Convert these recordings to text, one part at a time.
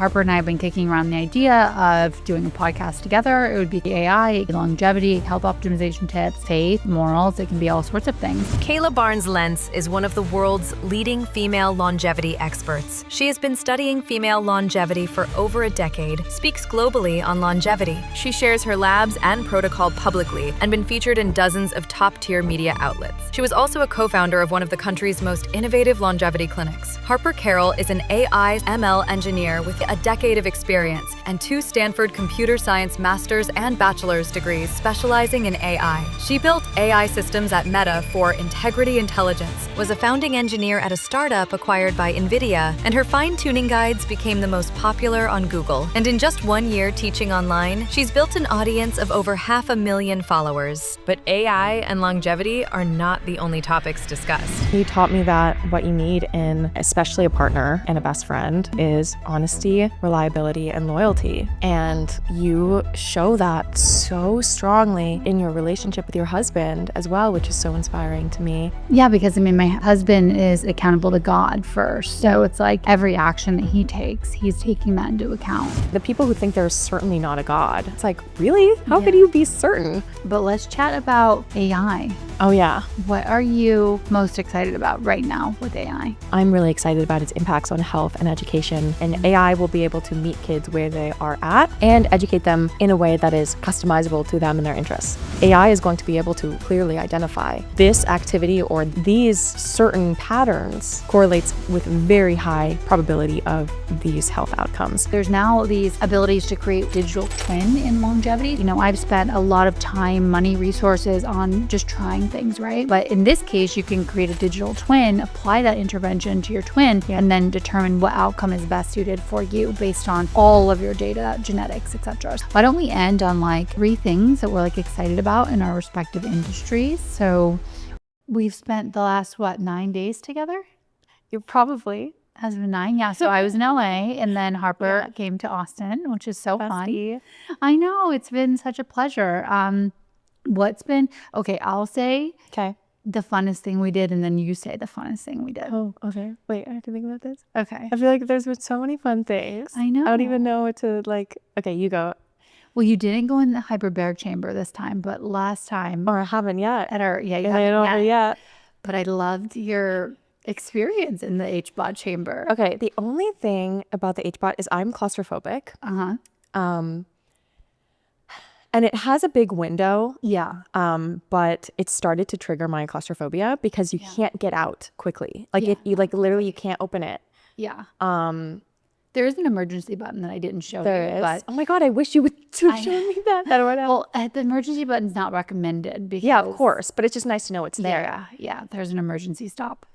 Harper and I have been kicking around the idea of doing a podcast together. It would be AI, longevity, health optimization tips, faith, morals. It can be all sorts of things. Kayla Barnes-Lentz is one of the world's leading female longevity experts. She has been studying female longevity for over a decade, speaks globally on longevity. She shares her labs and protocol publicly and been featured in dozens of top-tier media outlets. She was also a co-founder of one of the country's most innovative longevity clinics. Harper Carroll is an AI ML engineer with a decade of experience and 2 Stanford computer science master's and bachelor's degrees specializing in AI. She built AI systems at Meta for Integrity Intelligence, was a founding engineer at a startup acquired by NVIDIA, and her fine-tuning guides became the most popular on Google. And in just 1 year teaching online, she's built an audience of over 500,000 followers. But AI and longevity are not the only topics discussed. He taught me that what you need in especially a partner and a best friend is honesty, reliability, and loyalty. And you show that so strongly in your relationship with your husband as well, which is so inspiring to me. Yeah, because my husband is accountable to God first. So it's like every action that he takes, he's taking that into account. The people who think there's certainly not a God, it's like, really? How could you be certain? But let's chat about AI. Oh yeah. What are you most excited about right now with AI? I'm really excited about its impacts on health and education, and AI will be able to meet kids where they are at and educate them in a way that is customizable to them and their interests. AI is going to be able to clearly identify this activity or these certain patterns correlates with very high probability of these health outcomes. There's now these abilities to create digital twin in longevity. I've spent a lot of time, money, resources on just trying things, right? But in this case, you can create a digital twin, apply that intervention to your twin, and then determine what outcome is best suited for you based on all of your data, genetics, etc. Why don't we end on 3 things that we're excited about in our respective industries? So we've spent the last, 9 days together? You probably. Has been 9, yeah. So I was in LA, and then Harper came to Austin, which is so fun. I know, it's been such a pleasure. I'll say the funnest thing we did, and then you say the funnest thing we did. Oh, okay. Wait, I have to think about this. Okay. I feel like there's been so many fun things. I know. I don't even know what to Okay, you go. Well, you didn't go in the hyperbaric chamber this time, but last time. Or I haven't yet. At our, I don't know yet. But I loved your experience in the HBOT chamber. Okay, the only thing about the HBOT is I'm claustrophobic. And it has a big window. Yeah. But it started to trigger my claustrophobia because you can't get out quickly. If you literally you can't open it. Yeah. There is an emergency button that I didn't show there you. Is. But oh my God, I wish you would show me that. Well, the emergency button's not recommended because of course, but it's just nice to know it's there. Yeah, there's an emergency stop.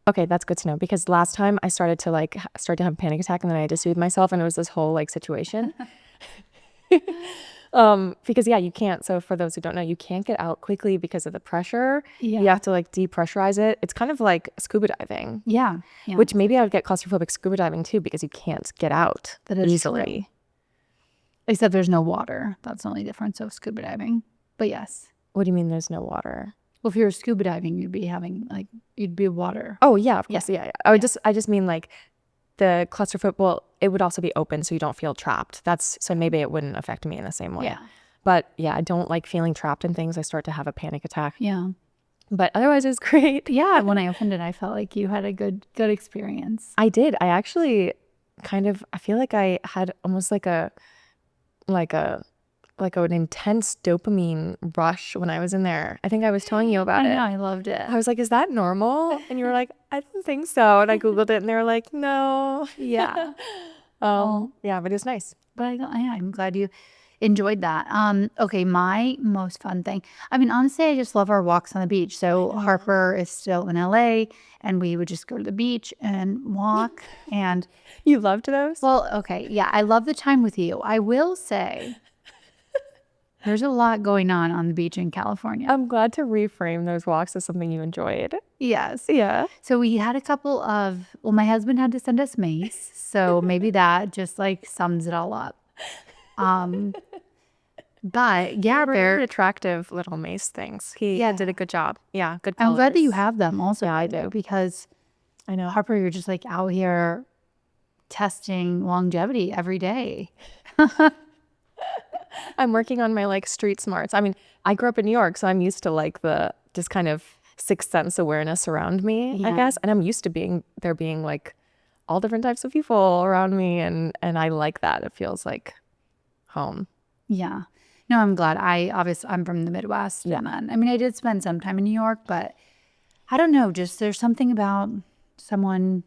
Okay, that's good to know because last time I started to have a panic attack and then I had to soothe myself and it was this whole situation. Because you can't. So for those who don't know, you can't get out quickly because of the pressure. Yeah. You have to depressurize it. It's kind of like scuba diving. Yeah. Which maybe I would get claustrophobic scuba diving too because you can't get out easily. True. Except there's no water. That's the only difference of scuba diving. But yes. What do you mean there's no water? Well, if you're scuba diving, you'd be water. Oh yeah, of course. Yeah. I just mean the claustrophobic, well, it would also be open so you don't feel trapped. So maybe it wouldn't affect me in the same way. Yeah. But I don't like feeling trapped in things. I start to have a panic attack. Yeah. But otherwise it was great. Yeah, when I opened it, I felt like you had a good experience. I did. I actually I feel like I had almost like an intense dopamine rush when I was in there. I think I was telling you about it. I know, I loved it. I was like, is that normal? And you were like, I don't think so. And I Googled it and they were like, no. Yeah. Yeah, but it was nice. But I'm glad you enjoyed that. Okay, my most fun thing. Honestly, I just love our walks on the beach. So Harper is still in LA and we would just go to the beach and walk. And you loved those? Well, okay. Yeah, I love the time with you. I will say there's a lot going on the beach in California. I'm glad to reframe those walks as something you enjoyed. Yes. Yeah. So we had a couple of, my husband had to send us mace. So maybe that just sums it all up. But very attractive little mace things. He did a good job. Yeah, good colors. I'm glad that you have them also. Yeah, I do. Because I know. Harper, you're just out here testing longevity every day. I'm working on my like street smarts. I mean, I grew up in New York, so I'm used to like the just kind of sixth sense awareness around me, I guess. And I'm used to being like all different types of people around me, and I like that. It feels like home. Yeah. No, I'm glad. I'm from the Midwest. Yeah. And then, I mean, I did spend some time in New York, but I don't know, just there's something about someone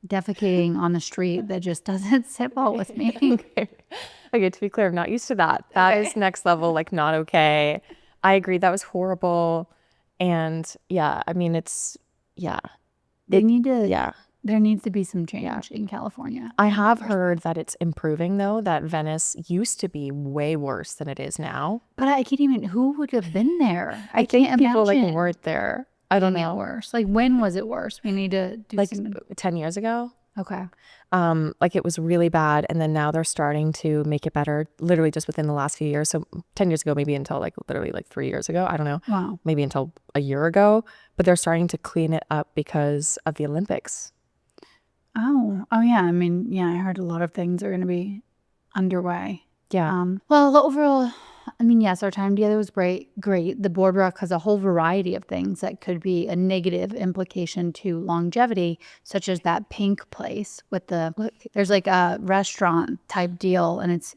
defecating on the street that just doesn't sit well with me. Okay, to be clear, I'm not used to that. That is next level, like not okay. I agree. That was horrible. And yeah, I mean, There needs to be some change in California. I have heard that it's improving though, that Venice used to be way worse than it is now. But I can't even, who would have been there? I think people like weren't there. I don't know. Worse. Like, when was it worse? We need to do like something. 10 years ago. Okay. Like it was really bad, and then now they're starting to make it better literally just within the last few years. So 10 years ago, maybe until like literally like 3 years ago, I don't know. Wow. Maybe until a year ago, but they're starting to clean it up because of the Olympics. Oh yeah. I mean, yeah, I heard a lot of things are going to be underway. Yeah. Well, overall, I mean, yes, our time together was great. The boardwalk has a whole variety of things that could be a negative implication to longevity, such as that pink place with there's like a restaurant type deal, and it's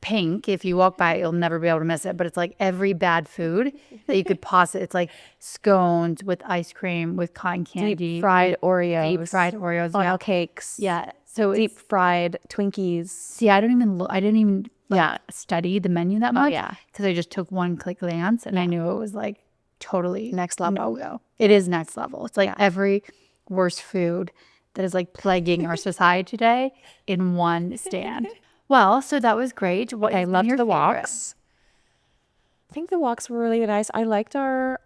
pink. If you walk by, you'll never be able to miss it. But it's like every bad food that you could possibly. It's like scones with ice cream with cotton candy, Deep fried Oreos, funnel cakes. Yeah. So deep fried Twinkies. See, I didn't even study the menu that much. Because I just took one quick glance and I knew it was like totally next level. No-go. It is next level. It's like every worst food that is like plaguing our society today in one stand. Well, so that was great. I loved the walks. I think the walks were really nice. I liked our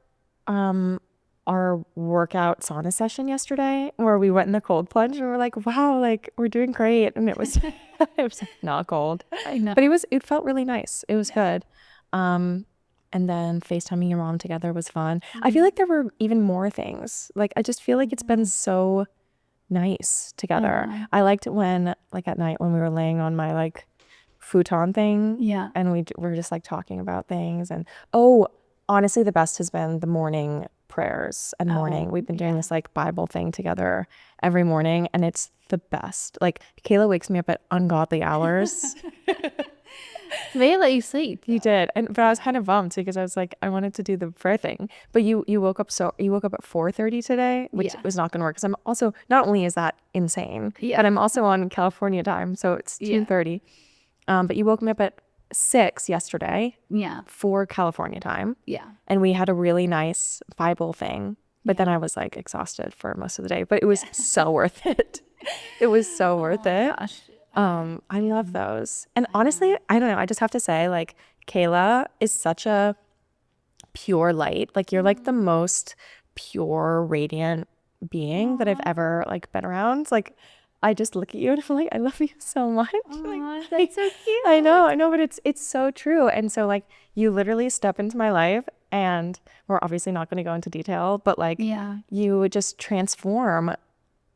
workout sauna session yesterday where we went in the cold plunge and we're like, wow, like we're doing great. And it was not cold. I know. But it felt really nice. It was good. And then FaceTiming your mom together was fun. I feel like there were even more things. Like I just feel like it's been so nice together. I liked it when like at night when we were laying on my like futon thing. Yeah. And we were just like talking about things. And honestly, the best has been the morning prayers and morning. We've been doing this like Bible thing together every morning, and it's the best. Like Kayla wakes me up at ungodly hours. They let you sleep. You did, but I was kind of bummed because I was like, I wanted to do the prayer thing. But you woke up at 4:30 today, which was not going to work. Because I'm also, not only is that insane, but I'm also on California time, so it's 2:30. But you woke me up at 6 yesterday. Yeah. For California time. Yeah. And we had a really nice Bible thing. But then I was like exhausted for most of the day. But it was so worth it. It was so worth it. Gosh. I love those. And honestly, I don't know. I just have to say, like, Kayla is such a pure light. Like, you're like the most pure, radiant being that I've ever like been around. Like, I just look at you and I'm like, I love you so much. Aww, that's so cute. I know, but it's so true. And so like you literally step into my life, and we're obviously not going to go into detail, but like you would just transform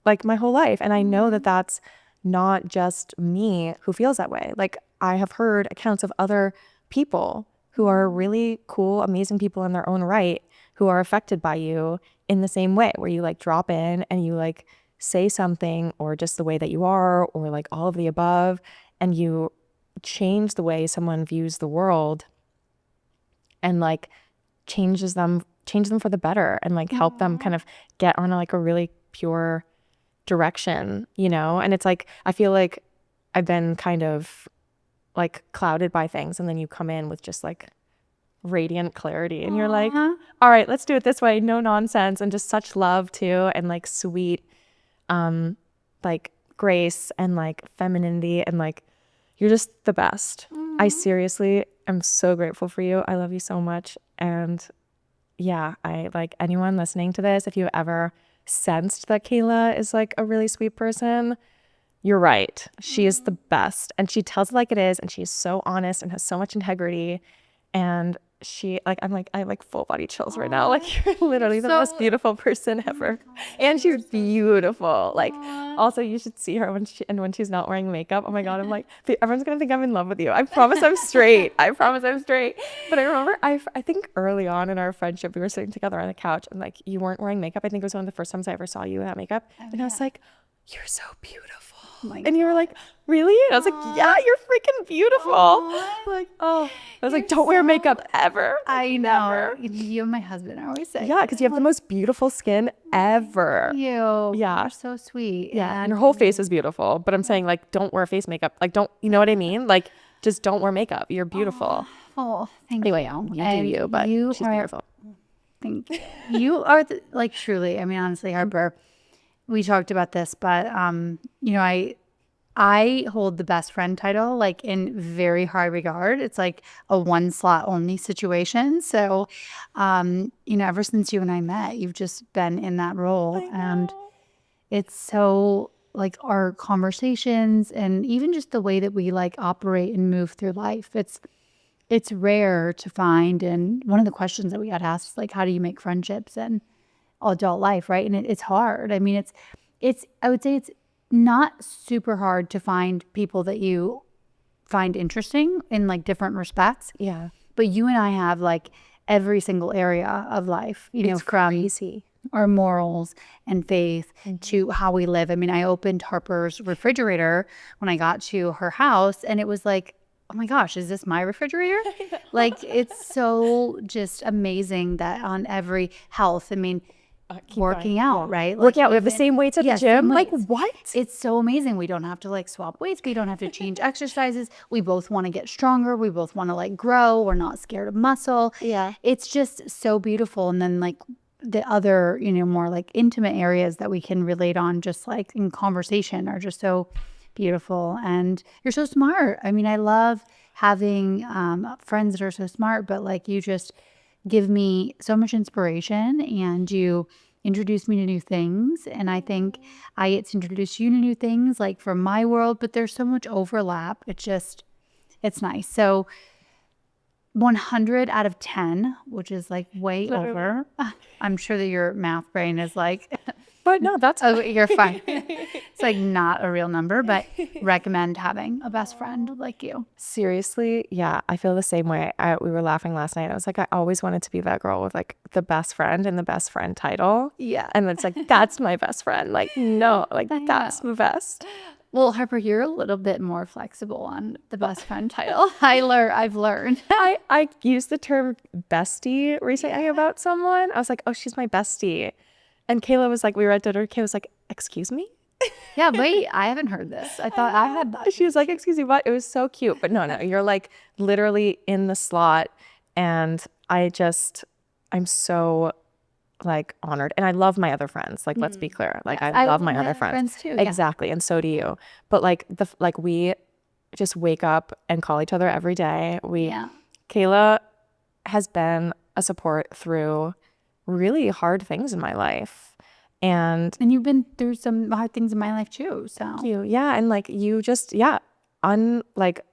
like my whole life. And I know that that's not just me who feels that way. Like I have heard accounts of other people who are really cool, amazing people in their own right, who are affected by you in the same way, where you like drop in and you like say something, or just the way that you are, or like all of the above, and you change the way someone views the world, and like change them for the better, and like help them kind of get on like a really pure direction, you know? And it's like, I feel like I've been kind of like clouded by things, and then you come in with just like radiant clarity, and you're like, all right, let's do it this way, no nonsense, and just such love too, and like sweet like grace and like femininity, and like you're just the best. I seriously am so grateful for you. I love you so much. And yeah, I like anyone listening to this, if you ever sensed that Kayla is like a really sweet person, you're right. She is the best, and she tells it like it is, and she is so honest and has so much integrity, and I have like full body chills right now. Like you're literally the most beautiful person ever. And she's beautiful. Like also you should see her when she's not wearing makeup. Oh my God. I'm like, everyone's going to think I'm in love with you. I promise I'm straight. I promise I'm straight. But I remember, I think early on in our friendship, we were sitting together on the couch and like you weren't wearing makeup. I think it was one of the first times I ever saw you without makeup. And I was like, you're so beautiful. And you were like, really? And I was like, yeah, you're freaking beautiful. Like, I was like, don't wear makeup ever. I know. You and my husband are always saying. Yeah, because you have the most beautiful skin ever. You. Yeah. You're so sweet. Yeah. And your whole face is beautiful. But I'm saying like, don't wear face makeup. Like, don't, you know what I mean? Like, just don't wear makeup. You're beautiful. Oh, thank you. You do you, but she's beautiful. Thank you. You are like truly, I mean, honestly, Harper, we talked about this, but you know, I hold the best friend title like in very high regard. It's like a one slot only situation. So, you know, ever since you and I met, you've just been in that role, and it's so like our conversations and even just the way that we like operate and move through life. It's rare to find, and one of the questions that we got asked is like, how do you make friendships in adult life, right? And it's hard. I mean, it's I would say it's not super hard to find people that you find interesting in like different respects. Yeah. But you and I have like every single area of life, you know, from crazy. Our morals and faith to how we live. I mean, I opened Harper's refrigerator when I got to her house, and it was like, oh my gosh, is this my refrigerator? Like, it's so just amazing that on every health, I mean, working out, right? Like, working out. We have the same weights at the gym. Like, what? It's so amazing. We don't have to like swap weights. We don't have to change exercises. We both want to get stronger. We both want to like grow. We're not scared of muscle. Yeah. It's just so beautiful. And then like the other, you know, more like intimate areas that we can relate on just like in conversation are just so beautiful. And you're so smart. I mean, I love having friends that are so smart, but like you just give me so much inspiration, and you introduce me to new things. And I think I get to introduce you to new things like from my world, but there's so much overlap. It's nice. So 100 out of 10, which is like way over. I'm sure that your math brain is like, but no, that's you're fine. It's like not a real number, but recommend having a best friend like you. Seriously, yeah, I feel the same way. We were laughing last night. I was like, I always wanted to be that girl with like the best friend and the best friend title. Yeah. And it's like, that's my best friend. Like, no, like that's the best. Well, Harper, you're a little bit more flexible on the best friend title. I've learned. I used the term bestie recently about someone. I was like, oh, she's my bestie. And Kayla was like, we were at dinner. Kayla was like, excuse me? Yeah, wait, I haven't heard this. I thought I had that. She was like, excuse me, what? It was so cute. But no, you're like literally in the slot. And I'm so like honored. And I love my other friends. Like, let's be clear. Like, I love my other friends too. Exactly. And so do you. But like we just wake up and call each other every day. Kayla has been a support through really hard things in my life. And you've been through some hard things in my life too. So thank you. Yeah. And like you just, like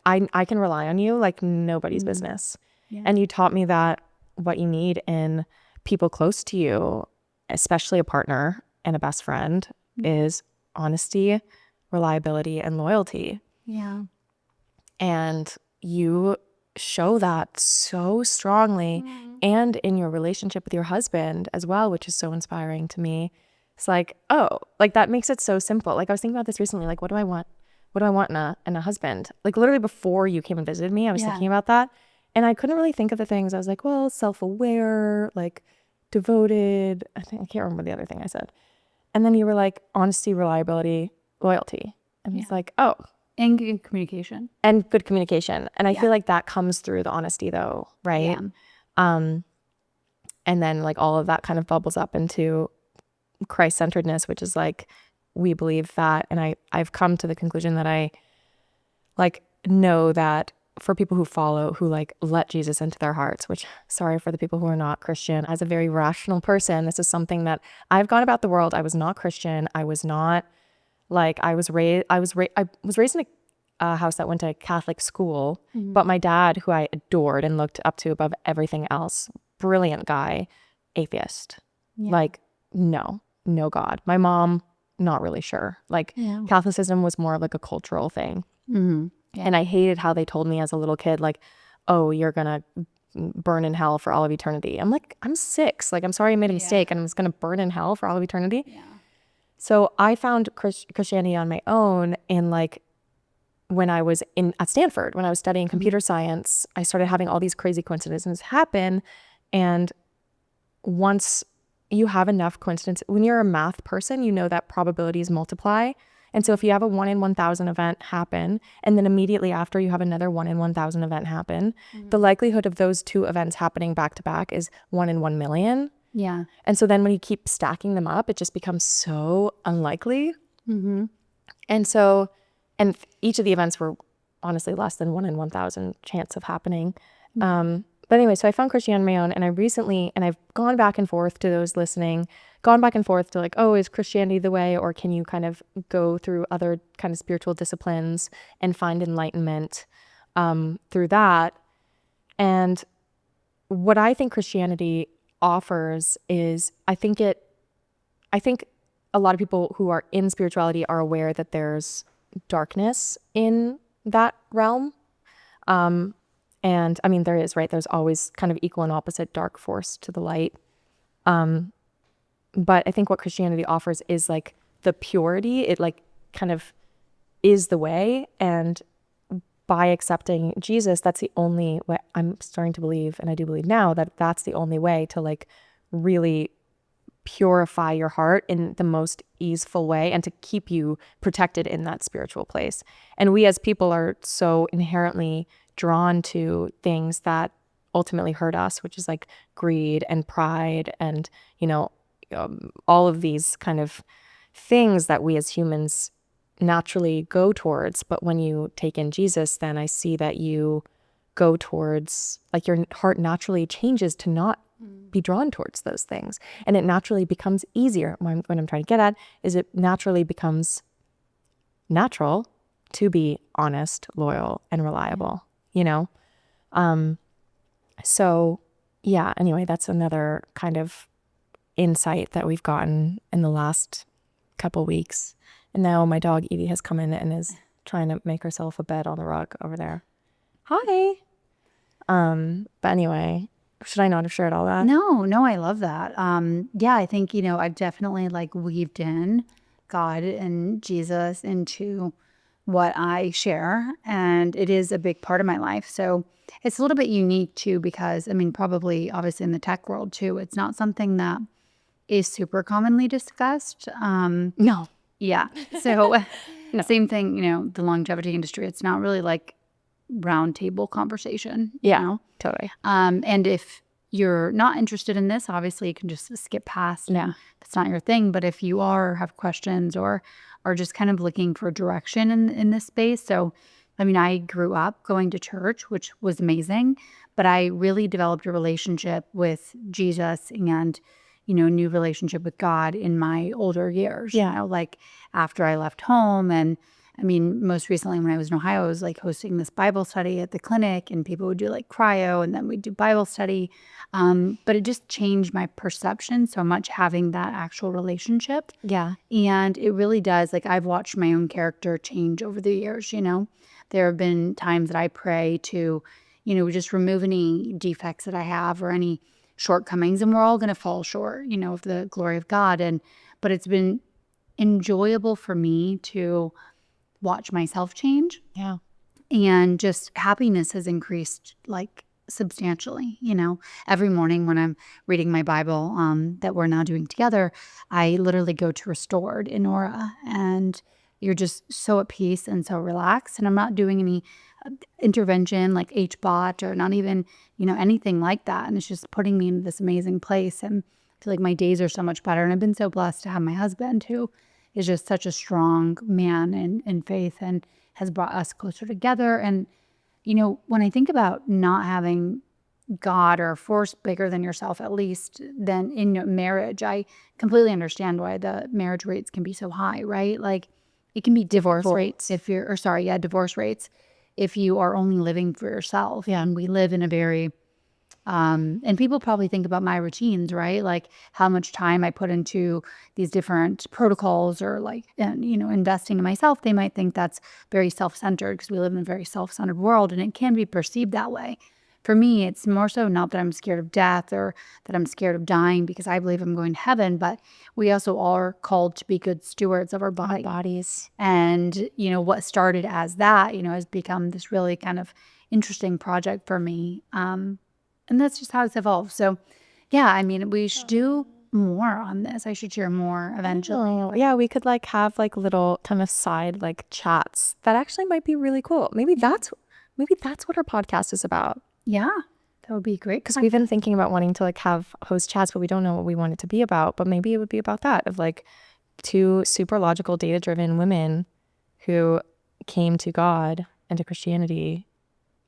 I can rely on you like nobody's business. Yeah. And you taught me that what you need in people close to you, especially a partner and a best friend, is honesty, reliability, and loyalty. Yeah. And you show that so strongly and in your relationship with your husband as well, which is so inspiring to me. It's like, oh, like that makes it so simple. Like I was thinking about this recently, like what do I want? What do I want in a husband? Like literally before you came and visited me, I was thinking about that. And I couldn't really think of the things. I was like, well, self-aware, like devoted. I can't remember the other thing I said. And then you were like, honesty, reliability, loyalty. And it's like, oh. And good communication. And good communication. And I feel like that comes through the honesty though, right? Yeah. And then like all of that kind of bubbles up into Christ-centeredness, which is like, we believe that. And I've come to the conclusion that I like know that for people who follow, who like let Jesus into their hearts, which sorry for the people who are not Christian, as a very rational person, this is something that I've gone about the world. I was not Christian. I was not like, I was raised in a house that went to Catholic school, but my dad, who I adored and looked up to above everything else, brilliant guy, atheist. Like, no God. My mom, not really sure. Like, Catholicism was more of like a cultural thing. And I hated how they told me as a little kid, like, oh, you're gonna burn in hell for all of eternity. I'm like, I'm 6. Like, I'm sorry I made a mistake and I'm just gonna burn in hell for all of eternity. So I found Christianity on my own, and like when I was at Stanford, when I was studying computer science, I started having all these crazy coincidences happen. And once you have enough coincidence, when you're a math person, you know that probabilities multiply. And so if you have a 1 in 1,000 event happen, and then immediately after you have another 1 in 1,000 event happen, the likelihood of those 2 events happening back to back is 1 in 1 million. Yeah. And so then when you keep stacking them up, it just becomes so unlikely. And so, and each of the events were honestly less than 1 in 1,000 chance of happening. But anyway, so I found Christianity on my own, and I've gone back and forth to those listening, gone back and forth to like, oh, is Christianity the way, or can you kind of go through other kind of spiritual disciplines and find enlightenment through that? And what I think Christianity offers is, I think a lot of people who are in spirituality are aware that there's darkness in that realm. And I mean, there is, right? There's always kind of equal and opposite dark force to the light. But I think what Christianity offers is like the purity. It like kind of is the way. And by accepting Jesus, that's the only way. I'm starting to believe, and I do believe now, that that's the only way to like really purify your heart in the most easeful way and to keep you protected in that spiritual place. And we as people are so inherently drawn to things that ultimately hurt us, which is like greed and pride and, all of these kind of things that we as humans naturally go towards. But when you take in Jesus, then I see that you go towards, like, your heart naturally changes to not be drawn towards those things. And it naturally becomes easier. What I'm trying to get at is it naturally becomes natural to be honest, loyal, and reliable, So yeah, anyway, that's another kind of insight that we've gotten in the last couple weeks. And now my dog Evie has come in and is trying to make herself a bed on the rug over there. Hi. But anyway, should I not have shared all that? No, I love that. Yeah, I think, I've definitely like weaved in God and Jesus into what I share, and it is a big part of my life. So it's a little bit unique too, because I mean, probably obviously in the tech world too, it's not something that is super commonly discussed. No. Yeah. So same thing, the longevity industry, it's not really like round table conversation. Totally. And if you're not interested in this, obviously you can just skip past. Yeah. That's not your thing. But if you have questions or are just kind of looking for direction in this space. So, I mean, I grew up going to church, which was amazing, but I really developed a relationship with Jesus and, a new relationship with God in my older years. Yeah. Like after I left home. And I mean, most recently when I was in Ohio, I was like hosting this Bible study at the clinic, and people would do like cryo, and then we'd do Bible study. But it just changed my perception so much, having that actual relationship. Yeah. And it really does. Like, I've watched my own character change over the years, There have been times that I pray to, just remove any defects that I have or any shortcomings, and we're all going to fall short, of the glory of God. But it's been enjoyable for me to watch myself change. Yeah. And just happiness has increased like substantially. Every morning when I'm reading my Bible that we're now doing together, I literally go to Restored in Aura, and you're just so at peace and so relaxed. And I'm not doing any intervention like HBOT or not even, anything like that. And it's just putting me into this amazing place. And I feel like my days are so much better. And I've been so blessed to have my husband who is just such a strong man in faith and has brought us closer together. And, when I think about not having God or a force bigger than yourself, at least then in your marriage, I completely understand why the marriage rates can be so high, right? Like, it can be divorce rates if you're, divorce rates if you are only living for yourself. Yeah. And we live in a very, and people probably think about my routines, right? Like how much time I put into these different protocols or like, investing in myself. They might think that's very self-centered because we live in a very self-centered world, and it can be perceived that way. For me, it's more so not that I'm scared of death or that I'm scared of dying, because I believe I'm going to heaven, but we also are called to be good stewards of our bodies. And, what started as that, has become this really kind of interesting project for me. And that's just how it's evolved. So, yeah, I mean, we should do more on this. I should share more eventually. Oh, yeah, we could like have like little kind of side like chats that actually might be really cool. Maybe that's what our podcast is about. Yeah, that would be great. Because we've been thinking about wanting to like have host chats, but we don't know what we want it to be about. But maybe it would be about that, of like two super logical, data-driven women who came to God and to Christianity,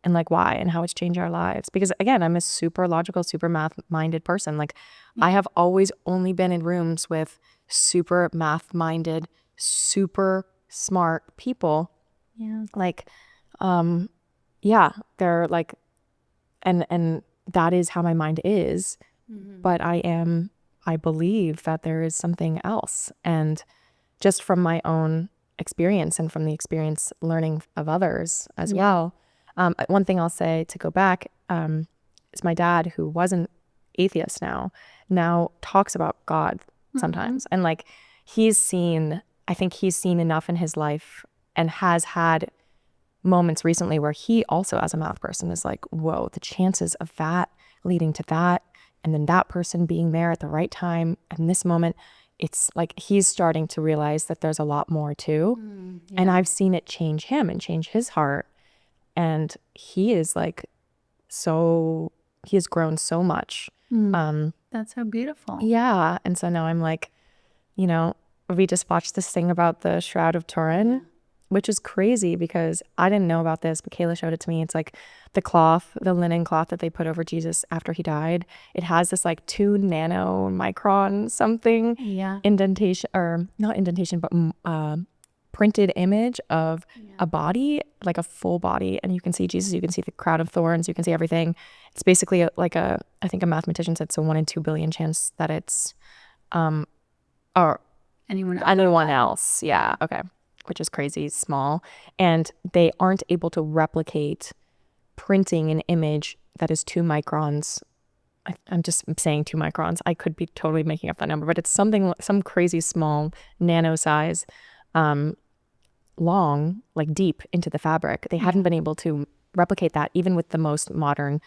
and like why and how it's changed our lives. Because again, I'm a super logical, super math-minded person. Like I have always only been in rooms with super math-minded, super smart people. Yeah. Like, they're like, and that is how my mind is. Mm-hmm. But I believe that there is something else. And just from my own experience and from the experience learning of others as well. One thing I'll say to go back is my dad, who wasn't atheist now talks about God sometimes. And like I think he's seen enough in his life and has had moments recently where he also, as a math person, is like, whoa, the chances of that leading to that, and then that person being there at the right time and this moment, it's like he's starting to realize that there's a lot more too. And I've seen it change him and change his heart. And he is like, he has grown so much. That's so beautiful. Yeah. And so now I'm like, we just watched this thing about the Shroud of Turin, which is crazy because I didn't know about this, but Kayla showed it to me. It's like the linen cloth that they put over Jesus after he died. It has this like 2 nanomicron something indentation, or not indentation, but printed image of a body, like a full body. And you can see Jesus, you can see the crown of thorns, you can see everything. It's basically I think a mathematician said it's a 1 in 2 billion chance that it's or anyone else. Yeah. Okay. Which is crazy small. And they aren't able to replicate printing an image that is 2 microns. I'm just saying 2 microns. I could be totally making up that number, but it's some crazy small nano size, long, like deep into the fabric. They haven't been able to replicate that even with the most modern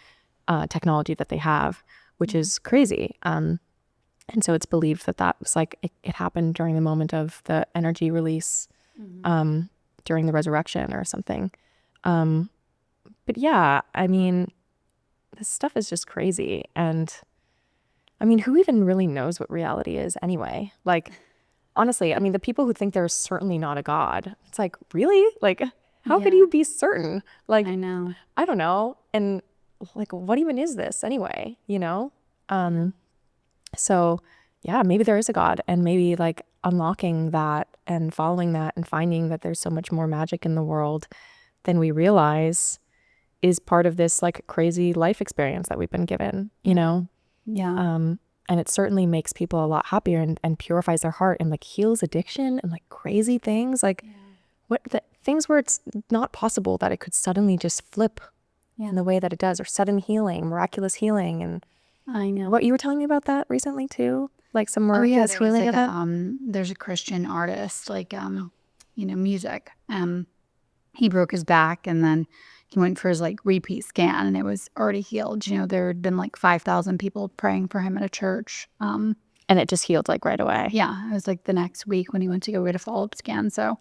technology that they have, which is crazy. And so it's believed that was like, it happened during the moment of the energy release, during the resurrection or something. But yeah, I mean, this stuff is just crazy. And I mean, who even really knows what reality is anyway? Like, honestly, I mean, the people who think there's certainly not a God, it's like, really? Like, how could you be certain? Like, I know. I don't know. And like, what even is this anyway? So yeah, maybe there is a God, and maybe like unlocking that and following that and finding that there's so much more magic in the world than we realize is part of this like crazy life experience that we've been given, Yeah. And it certainly makes people a lot happier and purifies their heart and like heals addiction and like crazy things, like what the things where it's not possible that it could suddenly just flip in the way that it does, or sudden healing, miraculous healing. And I know. what you were telling me about that recently too, like some more. Oh yeah, it's really like there's a Christian artist, like music. He broke his back, and then he went for his like repeat scan, and it was already healed. There had been like 5,000 people praying for him at a church. And it just healed like right away. Yeah, it was like the next week when he went to go get a follow-up scan. So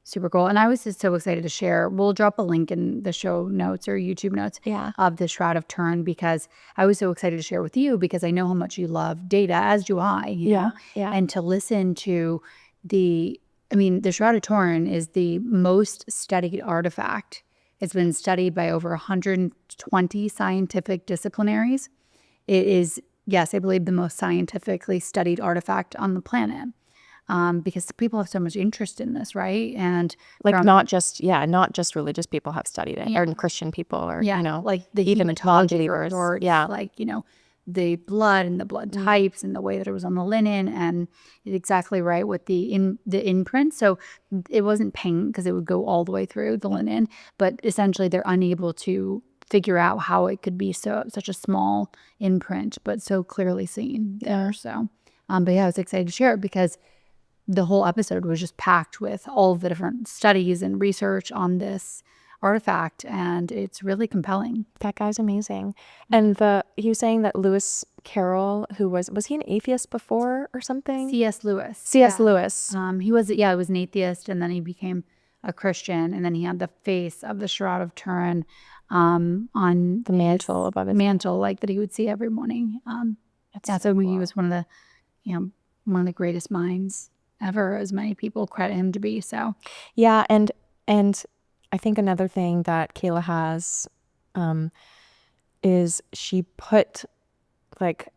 super cool. And I was just so excited to share. We'll drop a link in the show notes or YouTube notes of the Shroud of Turin, because I was so excited to share with you, because I know how much you love data, as do I. You know? And to listen to the Shroud of Turin is the most studied artifact. It's been studied by over 120 scientific disciplinaries. It is, yes, I believe the most scientifically studied artifact on the planet. because people have so much interest in this, right? And like not just religious people have studied it, or Christian people, or like the even hematology reviewers, like the blood and the blood types and the way that it was on the linen, and exactly right with the imprint. So it wasn't paint because it would go all the way through the linen, but essentially they're unable to figure out how it could be such a small imprint, but so clearly seen there. So, but yeah, I was excited to share it because the whole episode was just packed with all of the different studies and research on this artifact, and it's really compelling. That guy's amazing. And he was saying that Lewis Carroll, who was he an atheist before or something? C.S. Lewis. C.S. Lewis. He was an atheist, and then he became a Christian, and then he had the face of the Shroud of Turin on the mantle above his mantle, like that he would see every morning. So cool. He was one of the greatest minds ever, as many people credit him to be. So yeah, and I think another thing that Kayla has is she put like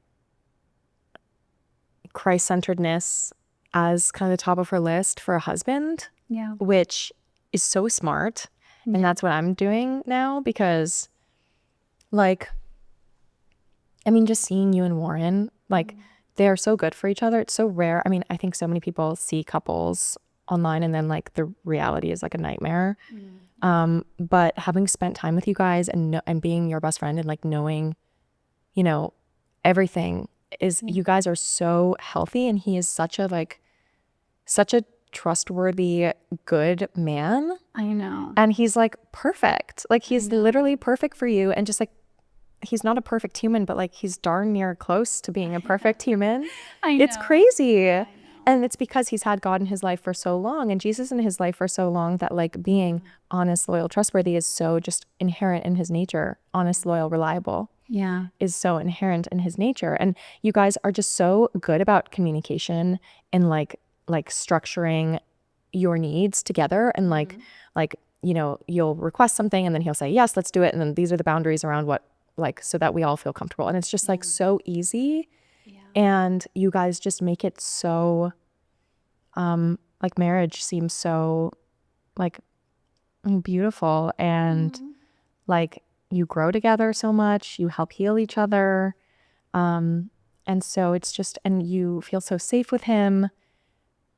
Christ-centeredness as kind of the top of her list for a husband, which is so smart. And that's what I'm doing now, because like, I mean, just seeing you and Warren, like they're so good for each other. It's so rare. I mean, I think so many people see couples online and then like the reality is like a nightmare. But having spent time with you guys and being your best friend and like knowing, everything is, you guys are so healthy, and he is such a trustworthy, good man. I know. And he's like perfect. Like he's literally perfect for you, and just like, he's not a perfect human, but like he's darn near close to being a perfect human. I know. It's crazy. And it's because he's had God in his life for so long and Jesus in his life for so long that like being honest, loyal, trustworthy is so just inherent in his nature. Honest, loyal, reliable is so inherent in his nature. And you guys are just so good about communication and like structuring your needs together, and like you'll request something and then he'll say, yes, let's do it. And then these are the boundaries around what, like, so that we all feel comfortable. And it's just like so easy. And you guys just make it so, like marriage seems so like beautiful, and like you grow together so much, you help heal each other. And so it's just, and you feel so safe with him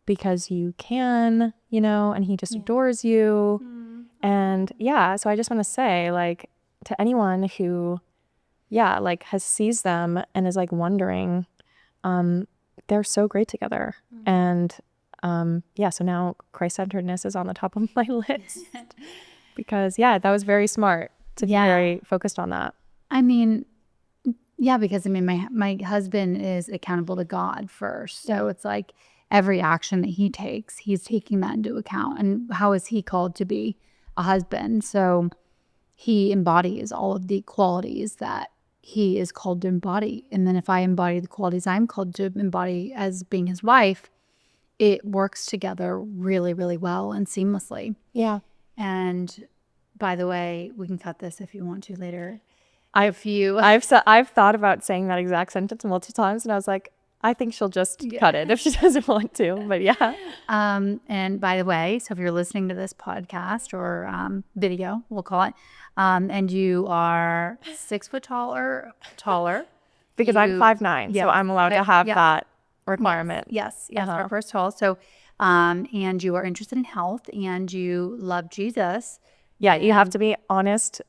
because you can, and he just adores you. And so I just want to say, like, to anyone who, like has sees them and is like wondering, they're so great together. And so now Christ-centeredness is on the top of my list because that was very smart to be very focused on that. I mean, because I mean my husband is accountable to God first, so it's like every action that he takes, he's taking that into account. And how is he called to be a husband? So he embodies all of the qualities that he is called to embody. And then if I embody the qualities I'm called to embody as being his wife, it works together really, really well and seamlessly. Yeah. And by the way, we can cut this if you want to later. I've thought about saying that exact sentence multiple times, and I was like, I think she'll just cut it if she doesn't want to. But and by the way, so if you're listening to this podcast or video, we'll call it, and you are 6 foot taller, because I'm 5'9", so I'm allowed to have that requirement. Yes, our first tall. So, and you are interested in health, and you love Jesus. Yeah, you have to be honest,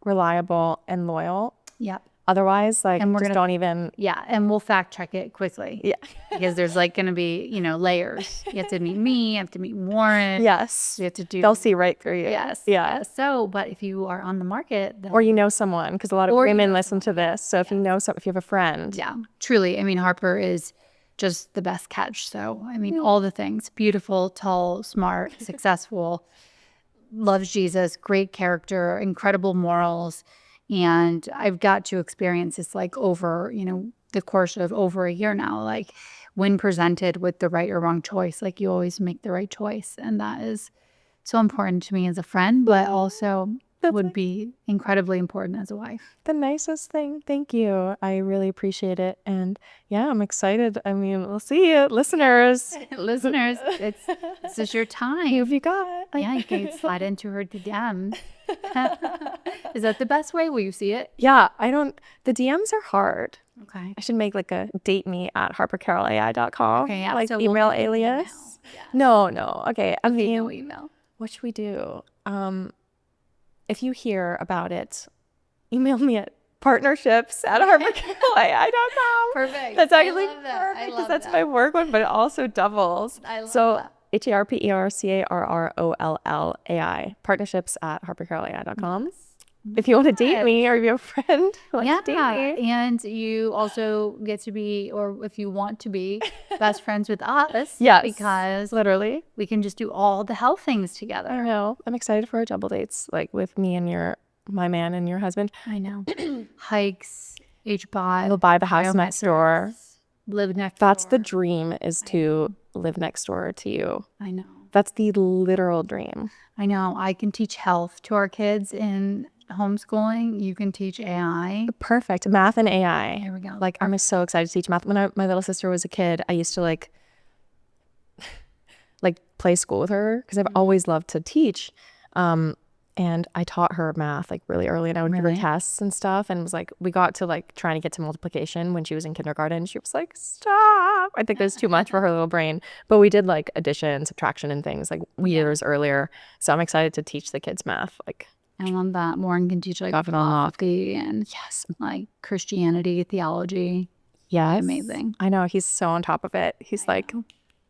reliable, and loyal. Yep. Otherwise, like, and don't even. Yeah, and we'll fact check it quickly. Yeah. Because there's like going to be, layers. You have to meet me, you have to meet Warren. Yes. You have to do. They'll see right through you. Yes. Yeah. So, but if you are on the market. Or someone, because a lot of women listen to this. So if if you have a friend. Yeah, truly. I mean, Harper is just the best catch. So, I mean, all the things. Beautiful, tall, smart, successful, loves Jesus, great character, incredible morals. And I've got to experience this like over, the course of over a year now, like when presented with the right or wrong choice, like you always make the right choice. And that is so important to me as a friend, but also would be incredibly important as a wife. The nicest thing. Thank you. I really appreciate it. And yeah, I'm excited. I mean, we'll see you, listeners. Listeners, this is your time. Who have you got? Yeah, you can slide into her DM. Is that the best way? Will you see it? Yeah, the DMs are hard. Okay. I should make like a date me at harpercarrollai.com. Okay, yeah. Like so email we'll alias. Yeah. No. Okay. I mean, No email. what should we do? If you hear about it, email me at partnerships@harpercarrollai.com. Perfect. That's actually I love that. perfect because that's my work one, but it also doubles. I love so that. HARPERCARROLLAI, partnerships@harpercarrollai.com. If you want to date me or if you have a friend who wants to date me. And you also get to be, or if you want to be, best friends with us. Yes, because literally. we can just do all the health things I together. know. I'm excited for our double dates, like with me and my man and your husband. I know. Hikes, HBOT. We'll buy the house next door. Live next That's door. the dream, is to live next door to you. I know. That's the literal dream. I know. I can teach health to our kids in homeschooling. You can teach AI. Perfect. Math and AI. There we go. Like, I'm so excited to teach math. When my little sister was a kid, I used to like play school with her because I've always loved to teach. And I taught her math like really early, and I would give her tests and stuff. And it was like, we got to like trying to get to multiplication when she was in kindergarten. She was like, stop. I think that's too much for her little brain. But we did like addition, subtraction and things like years earlier. So I'm excited to teach the kids math. Like, I love that. Warren can teach like philosophy and like Christianity, theology. yeah, Amazing. I know. He's so on top of it. He's like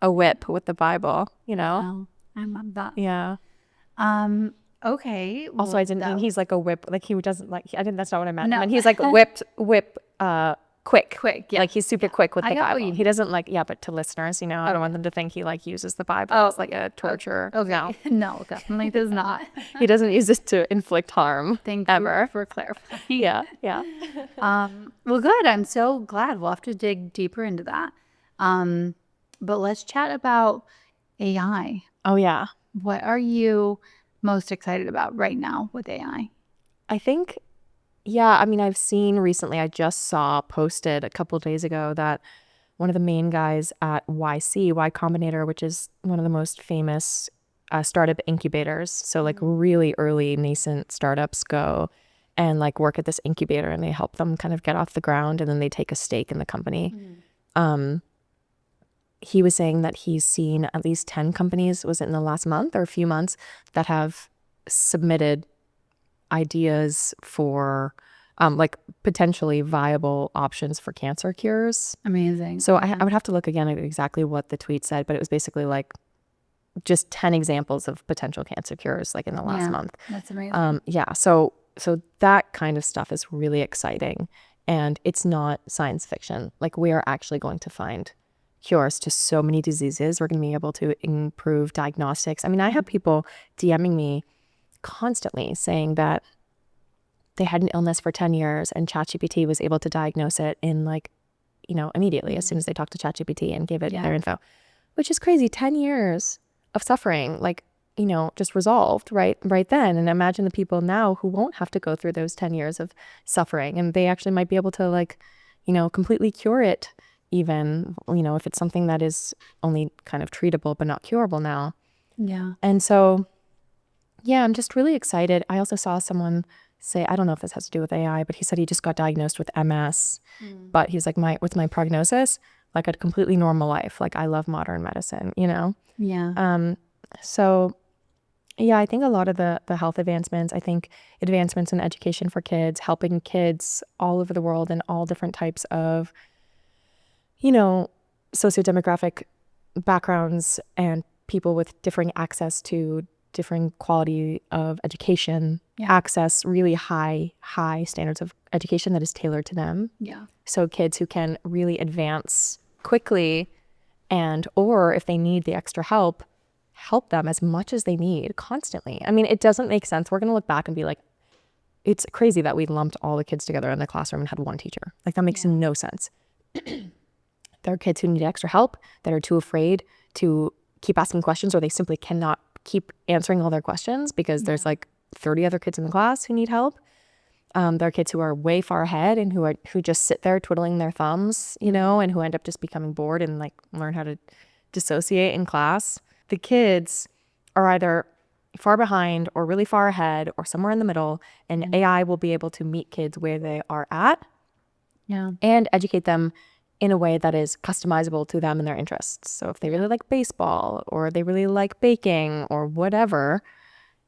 a whip with the Bible, you know? Oh, I love that. Yeah. Okay. Also, I didn't mean he's like a whip. Like, he doesn't like, I didn't, that's not what I meant. No. I meant he's like whip, quick. Yeah. Like, he's super quick with I the got what Bible. you He doesn't like, but to listeners, you know, I don't want them to think he like uses the Bible as like a torture. Okay. No, definitely does not. He doesn't use it to inflict harm. Thank ever. you for clarifying. Yeah. Well, good. I'm so glad. We'll have to dig deeper into that. But let's chat about AI. Oh, yeah. What are you most excited about right now with AI? I think, I mean, I've seen recently, I just saw posted a couple of days ago that one of the main guys at Y Combinator, which is one of the most famous startup incubators. So like really early nascent startups go and like work at this incubator, and they help them kind of get off the ground, and then they take a stake in the company. He was saying that he's seen at least 10 companies, was it in the last month or a few months, that have submitted ideas for like potentially viable options for cancer cures. Amazing. So I would have to look again at exactly what the tweet said, but it was basically like just 10 examples of potential cancer cures like in the last month. That's amazing. So that kind of stuff is really exciting, and it's not science fiction. Like, we are actually going to find cures to so many diseases. We're going to be able to improve diagnostics. I mean, I have people DMing me constantly saying that they had an illness for 10 years and ChatGPT was able to diagnose it in like, you know, immediately as soon as they talked to ChatGPT and gave it their info, which is crazy. 10 years of suffering, like, you know, just resolved right then. And imagine the people now who won't have to go through those 10 years of suffering, and they actually might be able to, like, you know, completely cure it, even, you know, if it's something that is only kind of treatable but not curable now. Yeah. And so, yeah, I'm just really excited. I also saw someone say, I don't know if this has to do with AI, but he said he just got diagnosed with MS, but he's like, with my prognosis, like, a completely normal life. Like, I love modern medicine, you know? Yeah. So yeah, I think a lot of the health advancements, I think advancements in education for kids, helping kids all over the world in all different types of, you know, sociodemographic backgrounds and people with differing access to differing quality of education, access really high standards of education that is tailored to them. Yeah. So kids who can really advance quickly, and or if they need the extra help them as much as they need constantly. I mean, it doesn't make sense. We're going to look back and be like, it's crazy that we lumped all the kids together in the classroom and had one teacher. Like, that makes no sense. There are kids who need extra help, that are too afraid to keep asking questions, or they simply cannot keep answering all their questions because there's like 30 other kids in the class who need help. There are kids who are way far ahead and who just sit there twiddling their thumbs, and who end up just becoming bored and like learn how to dissociate in class. The kids are either far behind or really far ahead or somewhere in the middle, and AI will be able to meet kids where they are at and educate them in a way that is customizable to them and their interests. So if they really like baseball or they really like baking or whatever,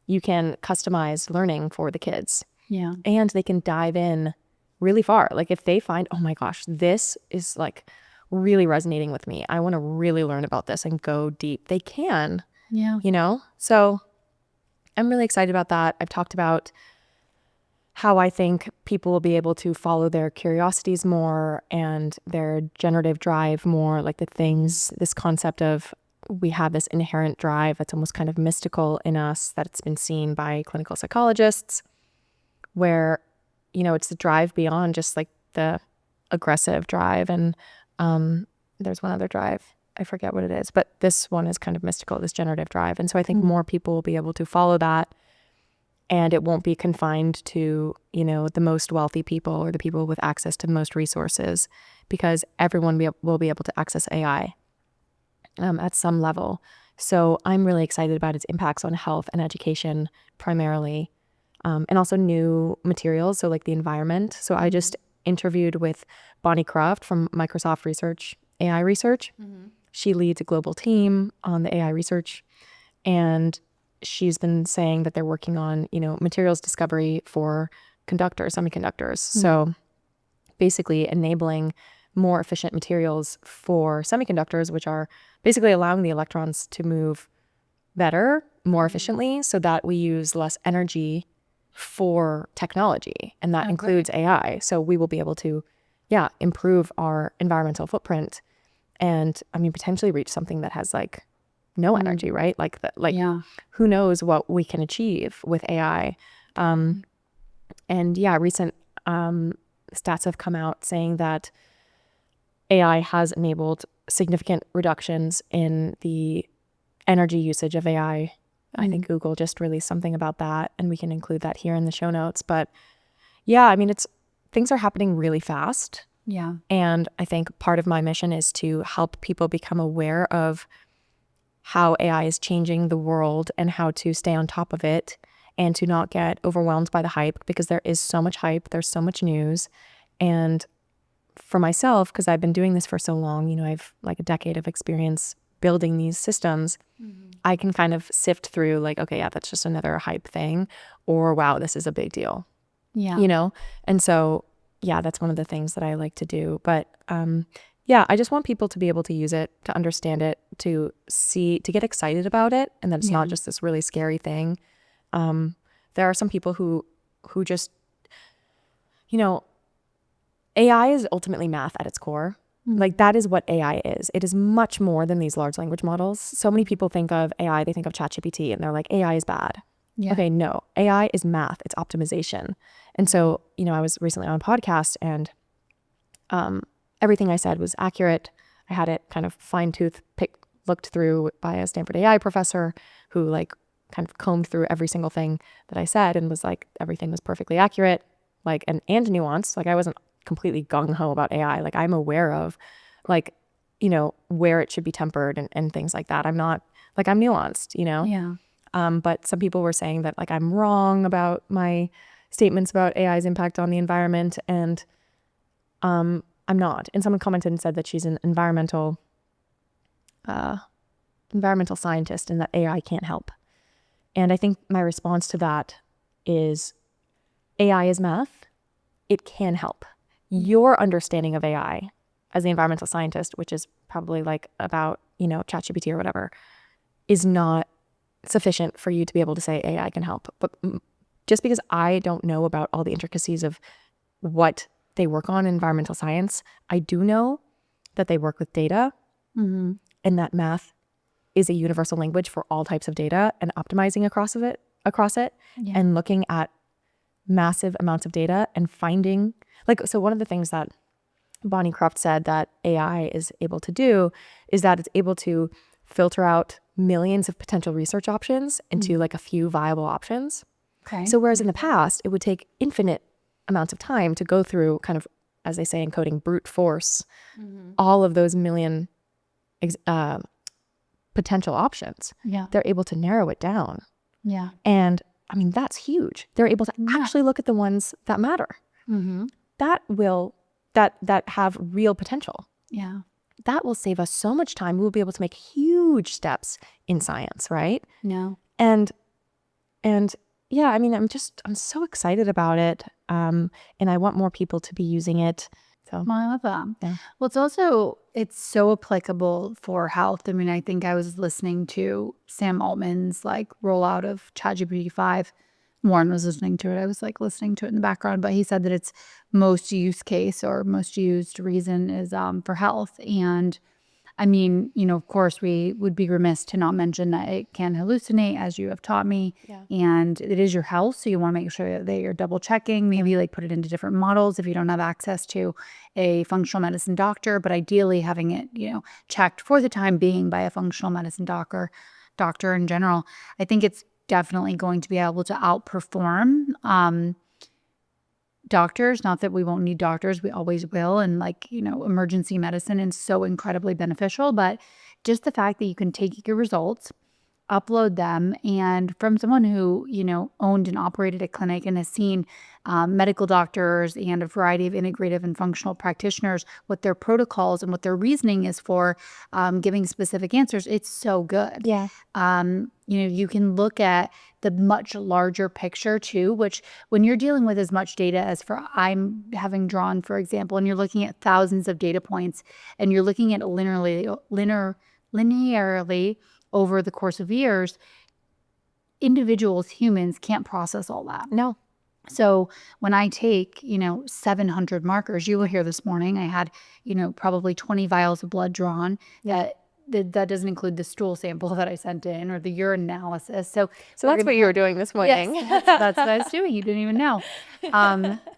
you can customize learning for the kids. Yeah. And they can dive in really far. Like if they find, oh my gosh, this is like really resonating with me, I want to really learn about this and go deep, they can. Yeah. So I'm really excited about that. I've talked about how I think people will be able to follow their curiosities more and their generative drive more, like this concept of we have this inherent drive that's almost kind of mystical in us, that it's been seen by clinical psychologists, where, it's the drive beyond just like the aggressive drive. And there's one other drive, I forget what it is, but this one is kind of mystical, this generative drive. And so I think more people will be able to follow that. And it won't be confined to, the most wealthy people or the people with access to the most resources, because everyone will be able to access AI at some level. So I'm really excited about its impacts on health and education primarily, and also new materials, so like the environment. So I just interviewed with Bonnie Croft from Microsoft AI Research. She leads a global team on the AI research, and she's been saying that they're working on, materials discovery for semiconductors. So basically enabling more efficient materials for semiconductors, which are basically allowing the electrons to move better, more efficiently, so that we use less energy for technology. And that includes AI. So we will be able to, improve our environmental footprint and, potentially reach something that has like no energy, right? Who knows what we can achieve with AI. Recent stats have come out saying that AI has enabled significant reductions in the energy usage of AI. I think Google just released something about that, and we can include that here in the show notes. But things are happening really fast. Yeah. And I think part of my mission is to help people become aware of how AI is changing the world and how to stay on top of it and to not get overwhelmed by the hype, because there is so much hype, there's so much news. And for myself, because I've been doing this for so long, I've like a decade of experience building these systems, I can kind of sift through like, okay, that's just another hype thing, or wow, this is a big deal. Yeah. And so, that's one of the things that I like to do. But I just want people to be able to use it, to understand it, to get excited about it, and that it's not just this really scary thing. There are some people who just, AI is ultimately math at its core. Like that is what AI is. It is much more than these large language models. So many people think of AI, they think of ChatGPT, and they're like, AI is bad. Yeah. Okay, no, AI is math, it's optimization. And so, I was recently on a podcast, and everything I said was accurate. I had it kind of fine-tooth looked through by a Stanford AI professor who like kind of combed through every single thing that I said and was like, everything was perfectly accurate, like, and nuanced. Like I wasn't completely gung-ho about AI. Like I'm aware of like, where it should be tempered and things like that. I'm not like, I'm nuanced, Yeah. But some people were saying that like I'm wrong about my statements about AI's impact on the environment, and I'm not. And someone commented and said that she's an environmental scientist and that AI can't help. And I think my response to that is AI is math. It can help. Your understanding of AI as the environmental scientist, which is probably like about, ChatGPT or whatever, is not sufficient for you to be able to say AI can help. But just because I don't know about all the intricacies of what they work on in environmental science, I do know that they work with data, and that math is a universal language for all types of data, and optimizing across it and looking at massive amounts of data and finding so one of the things that Bonnie Croft said that AI is able to do is that it's able to filter out millions of potential research options into like a few viable options. Okay. So whereas in the past, it would take infinite amounts of time to go through kind of, as they say in coding, brute force, all of those million potential options. Yeah. They're able to narrow it down. Yeah. And I mean, that's huge. They're able to actually look at the ones that matter, that have real potential. Yeah. That will save us so much time. We will be able to make huge steps in science, right? No. And yeah, I mean, I'm so excited about it. And I want more people to be using it. So I love that. Yeah. Well, it's so applicable for health. I mean, I think I was listening to Sam Altman's rollout of ChatGPT 5. Warren was listening to it. I was listening to it in the background, but he said that its most use case or most used reason is for health. And I mean, of course, we would be remiss to not mention that it can hallucinate, as you have taught me. Yeah. And it is your health. So you want to make sure that you're double checking, maybe put it into different models if you don't have access to a functional medicine doctor, but ideally having it, checked for the time being by a functional medicine doctor in general. I think it's definitely going to be able to outperform doctors. Not that we won't need doctors, we always will. And emergency medicine is so incredibly beneficial, but just the fact that you can take your results, upload them, and from someone who, owned and operated a clinic and has seen medical doctors and a variety of integrative and functional practitioners, what their protocols and what their reasoning is for giving specific answers, it's so good. Yeah. You can look at the much larger picture too, which when you're dealing with as much data as I'm having drawn, for example, and you're looking at thousands of data points and you're looking at linearly over the course of years, humans can't process all that. No. So when I take, 700 markers, you will hear this morning, I had, probably 20 vials of blood drawn. That doesn't include the stool sample that I sent in or the urine analysis. So that's what you were doing this morning. Yes, that's what I was doing. You didn't even know.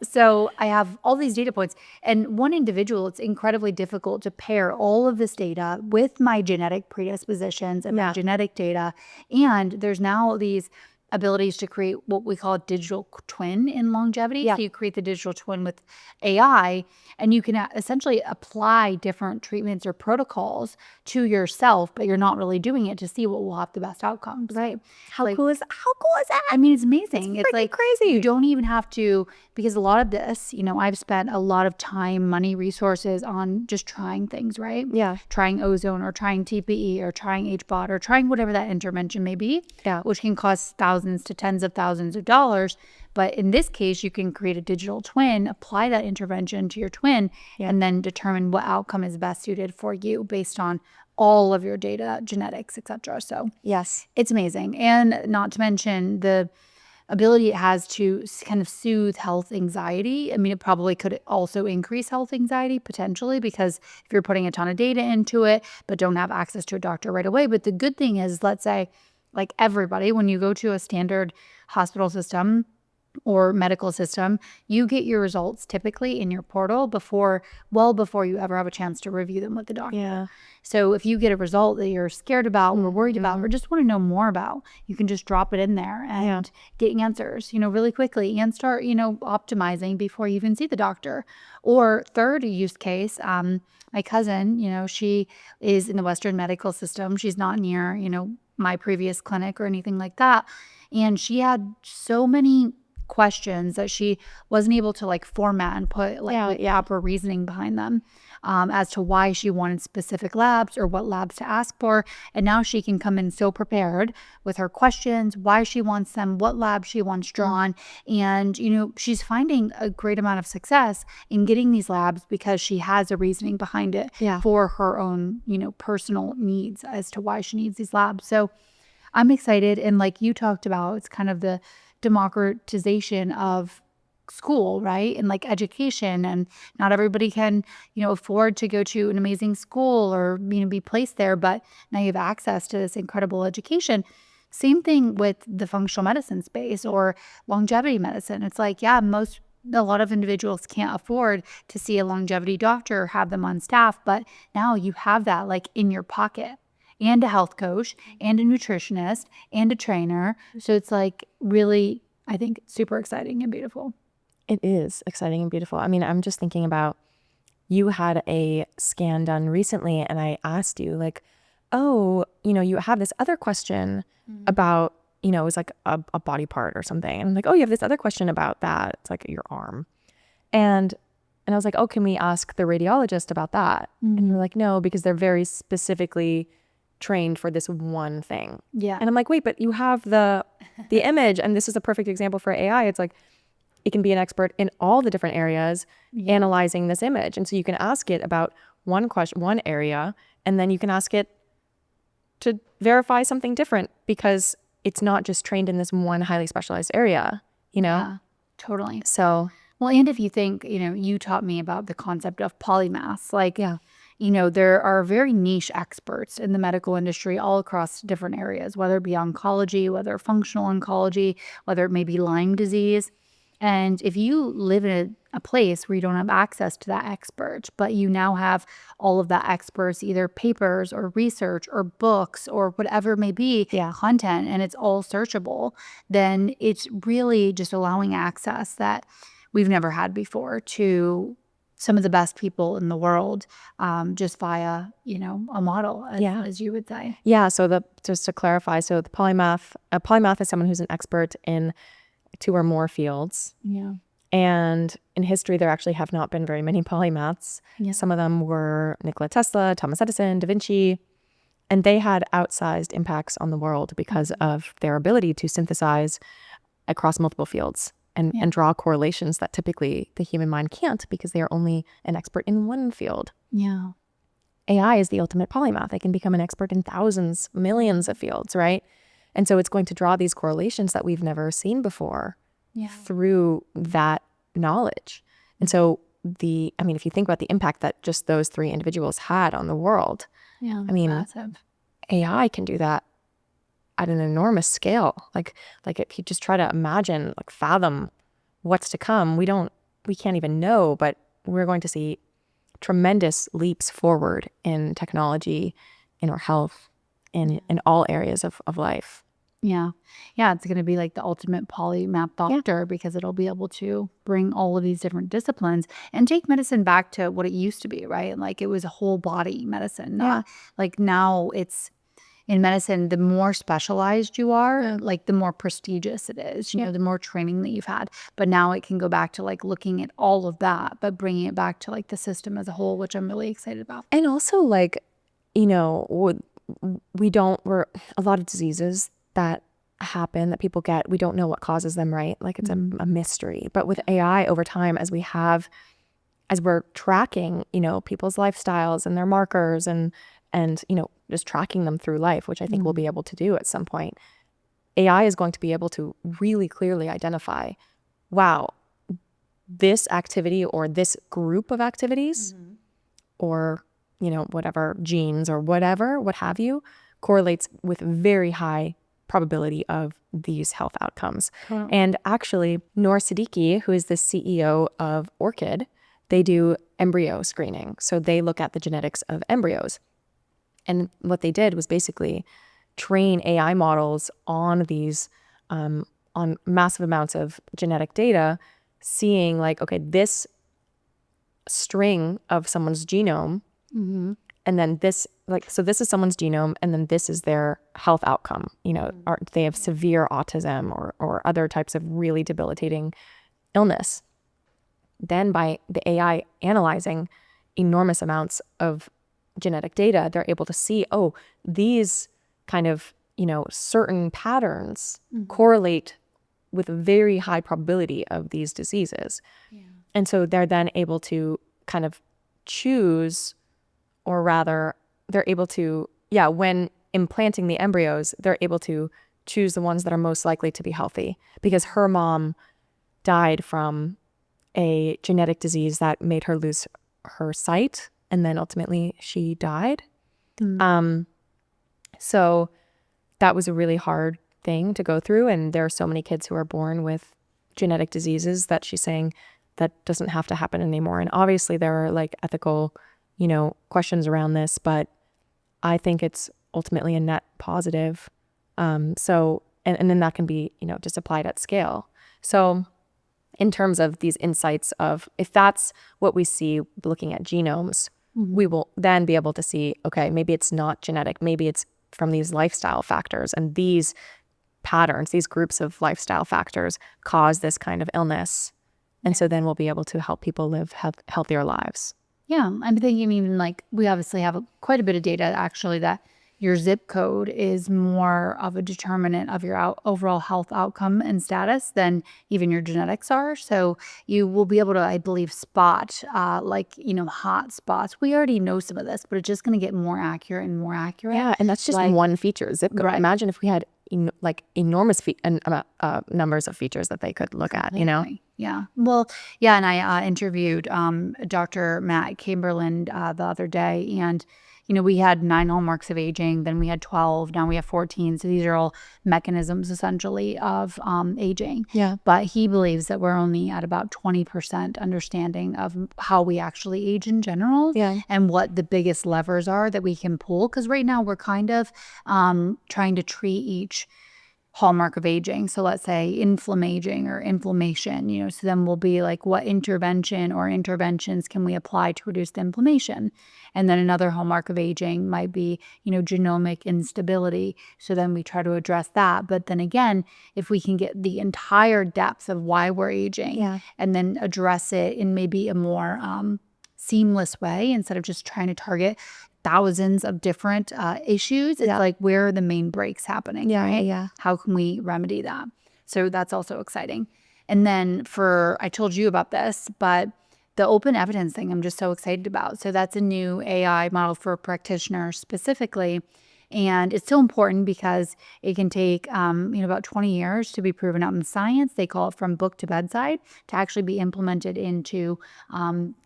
So I have all these data points. And one individual, it's incredibly difficult to pair all of this data with my genetic predispositions and my genetic data. And there's now these abilities to create what we call a digital twin in longevity. Yeah. So you create the digital twin with AI, and you can essentially apply different treatments or protocols to yourself, but you're not really doing it to see what will have the best outcomes. Right. How cool is that? I mean, it's amazing. It's crazy. You don't even have to, because a lot of this, I've spent a lot of time, money, resources on just trying things, right? Yeah. Trying ozone or trying TPE or trying HBOT or trying whatever that intervention may be, which can cost thousands to tens of thousands of dollars. But in this case, you can create a digital twin, apply that intervention to your twin, and then determine what outcome is best suited for you based on all of your data, genetics, etc. So yes, it's amazing. And not to mention the ability it has to kind of soothe health anxiety. I mean, it probably could also increase health anxiety potentially, because if you're putting a ton of data into it, but don't have access to a doctor right away. But the good thing is, let's say, everybody, when you go to a standard hospital system or medical system, you get your results typically in your portal well before you ever have a chance to review them with the doctor. Yeah. So if you get a result that you're scared about or worried about or just want to know more about, you can just drop it in there and get answers, really quickly, and start, optimizing before you even see the doctor. Or third use case, my cousin, she is in the Western medical system. She's not near, my previous clinic or anything like that. And she had so many questions that she wasn't able to format and put proper reasoning behind them as to why she wanted specific labs or what labs to ask for. And now she can come in so prepared with her questions, why she wants them, what lab she wants drawn. And, she's finding a great amount of success in getting these labs because she has a reasoning behind it for her own, personal needs as to why she needs these labs. So I'm excited. And like you talked about, it's kind of the democratization of school, right? And education, and not everybody can, afford to go to an amazing school or, be placed there, but now you have access to this incredible education. Same thing with the functional medicine space or longevity medicine. It's a lot of individuals can't afford to see a longevity doctor or have them on staff, but now you have that in your pocket, and a health coach and a nutritionist and a trainer. So it's really I think super exciting and beautiful. It is exciting and beautiful. I mean, I'm just thinking about, you had a scan done recently and I asked you like, oh, you have this other question about, it was like a body part or something. And I'm like, oh, you have this other question about that. It's like your arm. And I was like, oh, can we ask the radiologist about that? And you're like, no, because they're very specifically trained for this one thing. Yeah. And I'm like, wait, but you have the image, and this is a perfect example for AI. It's like, it can be an expert in all the different areas analyzing this image. And so you can ask it about one question, one area, and then you can ask it to verify something different because it's not just trained in this one highly specialized area, Yeah, totally. So, Well, and if you think, you taught me about the concept of polymaths, like, there are very niche experts in the medical industry all across different areas, whether it be oncology, whether functional oncology, whether it may be Lyme disease. And if you live in a place where you don't have access to that expert, but you now have all of that experts, either papers or research or books or whatever it may be, content, and it's all searchable, then it's really just allowing access that we've never had before to some of the best people in the world, just via, a model, as you would say. Yeah. So just to clarify, so a polymath is someone who's an expert in 2 or more fields. Yeah. And in history, there actually have not been very many polymaths. Yeah. Some of them were Nikola Tesla, Thomas Edison, Da Vinci, and they had outsized impacts on the world because of their ability to synthesize across multiple fields and draw correlations that typically the human mind can't because they are only an expert in one field. Yeah. AI is the ultimate polymath. It can become an expert in thousands, millions of fields, right? And so it's going to draw these correlations that we've never seen before through that knowledge. And so if you think about the impact that just those 3 individuals had on the world, massive. AI can do that at an enormous scale. Like if you just try to imagine, like fathom what's to come, we can't even know, but we're going to see tremendous leaps forward in technology, in our health, in all areas of life. Yeah. Yeah. It's going to be like the ultimate polymath doctor because it'll be able to bring all of these different disciplines and take medicine back to what it used to be, right? Like it was a whole body medicine. Like now it's in medicine, the more specialized you are, like the more prestigious it is, the more training that you've had. But now it can go back to like looking at all of that, but bringing it back to like the system as a whole, which I'm really excited about. And also like, we're a lot of diseases that happen, that people get, we don't know what causes them, right? Like it's a mystery. But with AI over time, as we're tracking, people's lifestyles and their markers and just tracking them through life, which I think we'll be able to do at some point, AI is going to be able to really clearly identify, wow, this activity or this group of activities or whatever genes or whatever, what have you, correlates with very high probability of these health outcomes. And actually, Noor Siddiqui, who is the CEO of Orchid, they do embryo screening. So they look at the genetics of embryos. And what they did was basically train AI models on these, on massive amounts of genetic data, seeing like, okay, this string of someone's genome, and then this, like, so this is someone's genome, and then this is their health outcome. Or they have severe autism or other types of really debilitating illness. Then by the AI analyzing enormous amounts of genetic data, they're able to see, oh, these kind of, certain patterns correlate with a very high probability of these diseases. And so they're then able to kind of choose, or rather they're able to, when implanting the embryos, they're able to choose the ones that are most likely to be healthy, because her mom died from a genetic disease that made her lose her sight, and then ultimately she died. So that was a really hard thing to go through, and there are so many kids who are born with genetic diseases that she's saying that doesn't have to happen anymore. And obviously there are like ethical, questions around this, but I think it's ultimately a net positive. So, and then that can be, just applied at scale. So in terms of these insights of, if that's what we see looking at genomes, we will then be able to see, okay, maybe it's not genetic, maybe it's from these lifestyle factors, and these patterns, these groups of lifestyle factors cause this kind of illness. And so then we'll be able to help people live healthier lives. Yeah, I'm thinking even like we obviously have quite a bit of data actually that your zip code is more of a determinant of your overall health outcome and status than even your genetics are. So you will be able to, I believe, spot hot spots. We already know some of this, but it's just going to get more accurate and more accurate. Yeah, and that's just one feature, zip code. Right. Imagine if we had enormous numbers of features that they could look at, Yeah. Well, yeah. And I interviewed Dr. Matt Chamberlain the other day, and we had 9 hallmarks of aging, then we had 12, now we have 14. So these are all mechanisms essentially of aging. Yeah. But he believes that we're only at about 20% understanding of how we actually age in general, and what the biggest levers are that we can pull. Because right now we're kind of trying to treat each hallmark of aging. So let's say inflammaging or inflammation, so then we'll be like, what intervention or interventions can we apply to reduce the inflammation? And then another hallmark of aging might be, genomic instability. So then we try to address that. But then again, if we can get the entire depth of why we're aging and then address it in maybe a more seamless way, instead of just trying to target thousands of different issues, it's like, where are the main breaks happening, right? Yeah. How can we remedy that? So that's also exciting. And then I told you about this, but the open evidence thing I'm just so excited about. So that's a new AI model for practitioners specifically. And it's so important because it can take about 20 years to be proven out in science. They call it from book to bedside, to actually be implemented into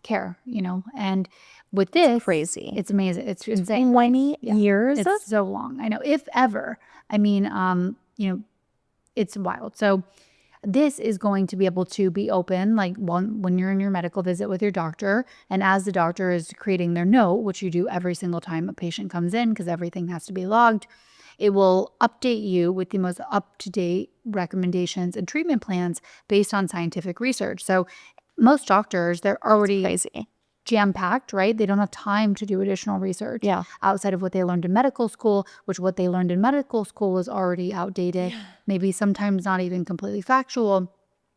care, and with this, crazy. It's amazing. It's insane. 20 years? It's so long. I know, if ever. I mean, it's wild. So this is going to be able to be open, like when you're in your medical visit with your doctor, and as the doctor is creating their note, which you do every single time a patient comes in because everything has to be logged, it will update you with the most up-to-date recommendations and treatment plans based on scientific research. So most doctors, they're already crazy. Jam-packed, right? They don't have time to do additional research outside of what they learned in medical school, which what they learned in medical school was already outdated, maybe sometimes not even completely factual.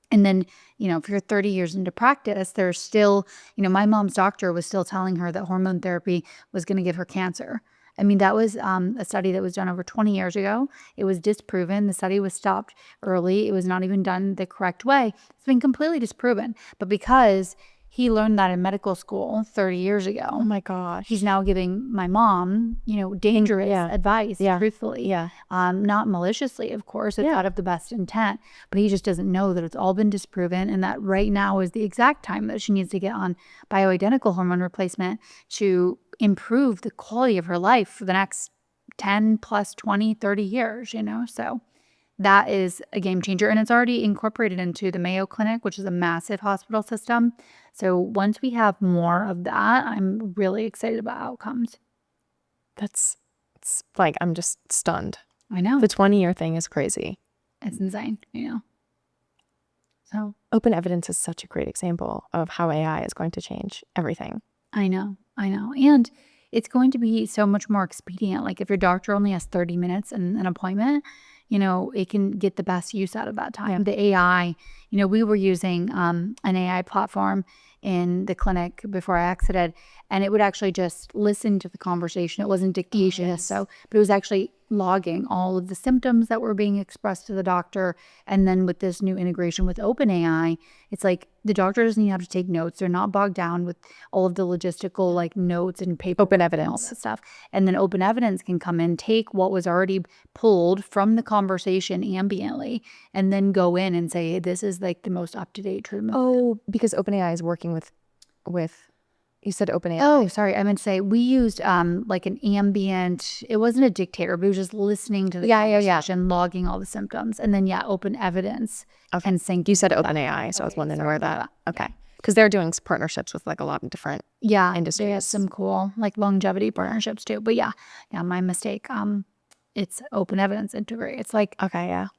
And then, if you're 30 years into practice, there's still, my mom's doctor was still telling her that hormone therapy was going to give her cancer. I mean, that was a study that was done over 20 years ago. It was disproven. The study was stopped early. It was not even done the correct way. It's been completely disproven. But because he learned that in medical school 30 years ago. Oh my gosh. He's now giving my mom, dangerous advice, truthfully. Not maliciously, of course. It's out of the best intent. But he just doesn't know that it's all been disproven, and that right now is the exact time that she needs to get on bioidentical hormone replacement to improve the quality of her life for the next 10 plus 20, 30 years, So that is a game changer. And it's already incorporated into the Mayo Clinic, which is a massive hospital system. So once we have more of that, I'm really excited about outcomes. It's like, I'm just stunned. I know. The 20-year thing is crazy. It's insane, So open evidence is such a great example of how AI is going to change everything. I know. And it's going to be so much more expedient. Like if your doctor only has 30 minutes in an appointment, it can get the best use out of that time. The AI, we were using an AI platform in the clinic before I exited, and it would actually just listen to the conversation. It wasn't dictation, but it was actually logging all of the symptoms that were being expressed to the doctor. And then with this new integration with OpenAI, it's like the doctor doesn't even have to take notes. They're not bogged down with all of the logistical notes and paper. Open evidence. And all that stuff. And then open evidence can come in, take what was already pulled from the conversation ambiently, and then go in and say, hey, this is the most up-to-date treatment. Oh, because OpenAI is working with you said OpenAI. Oh, sorry. I meant to say we used an ambient, it wasn't a dictator, but it was just listening to the conversation, logging all the symptoms. And then, open evidence and sync. You said OpenAI, so I was wondering where that. Okay. Because they're doing partnerships with a lot of different industries. They have some cool longevity partnerships too. But my mistake. It's open evidence integrate. It's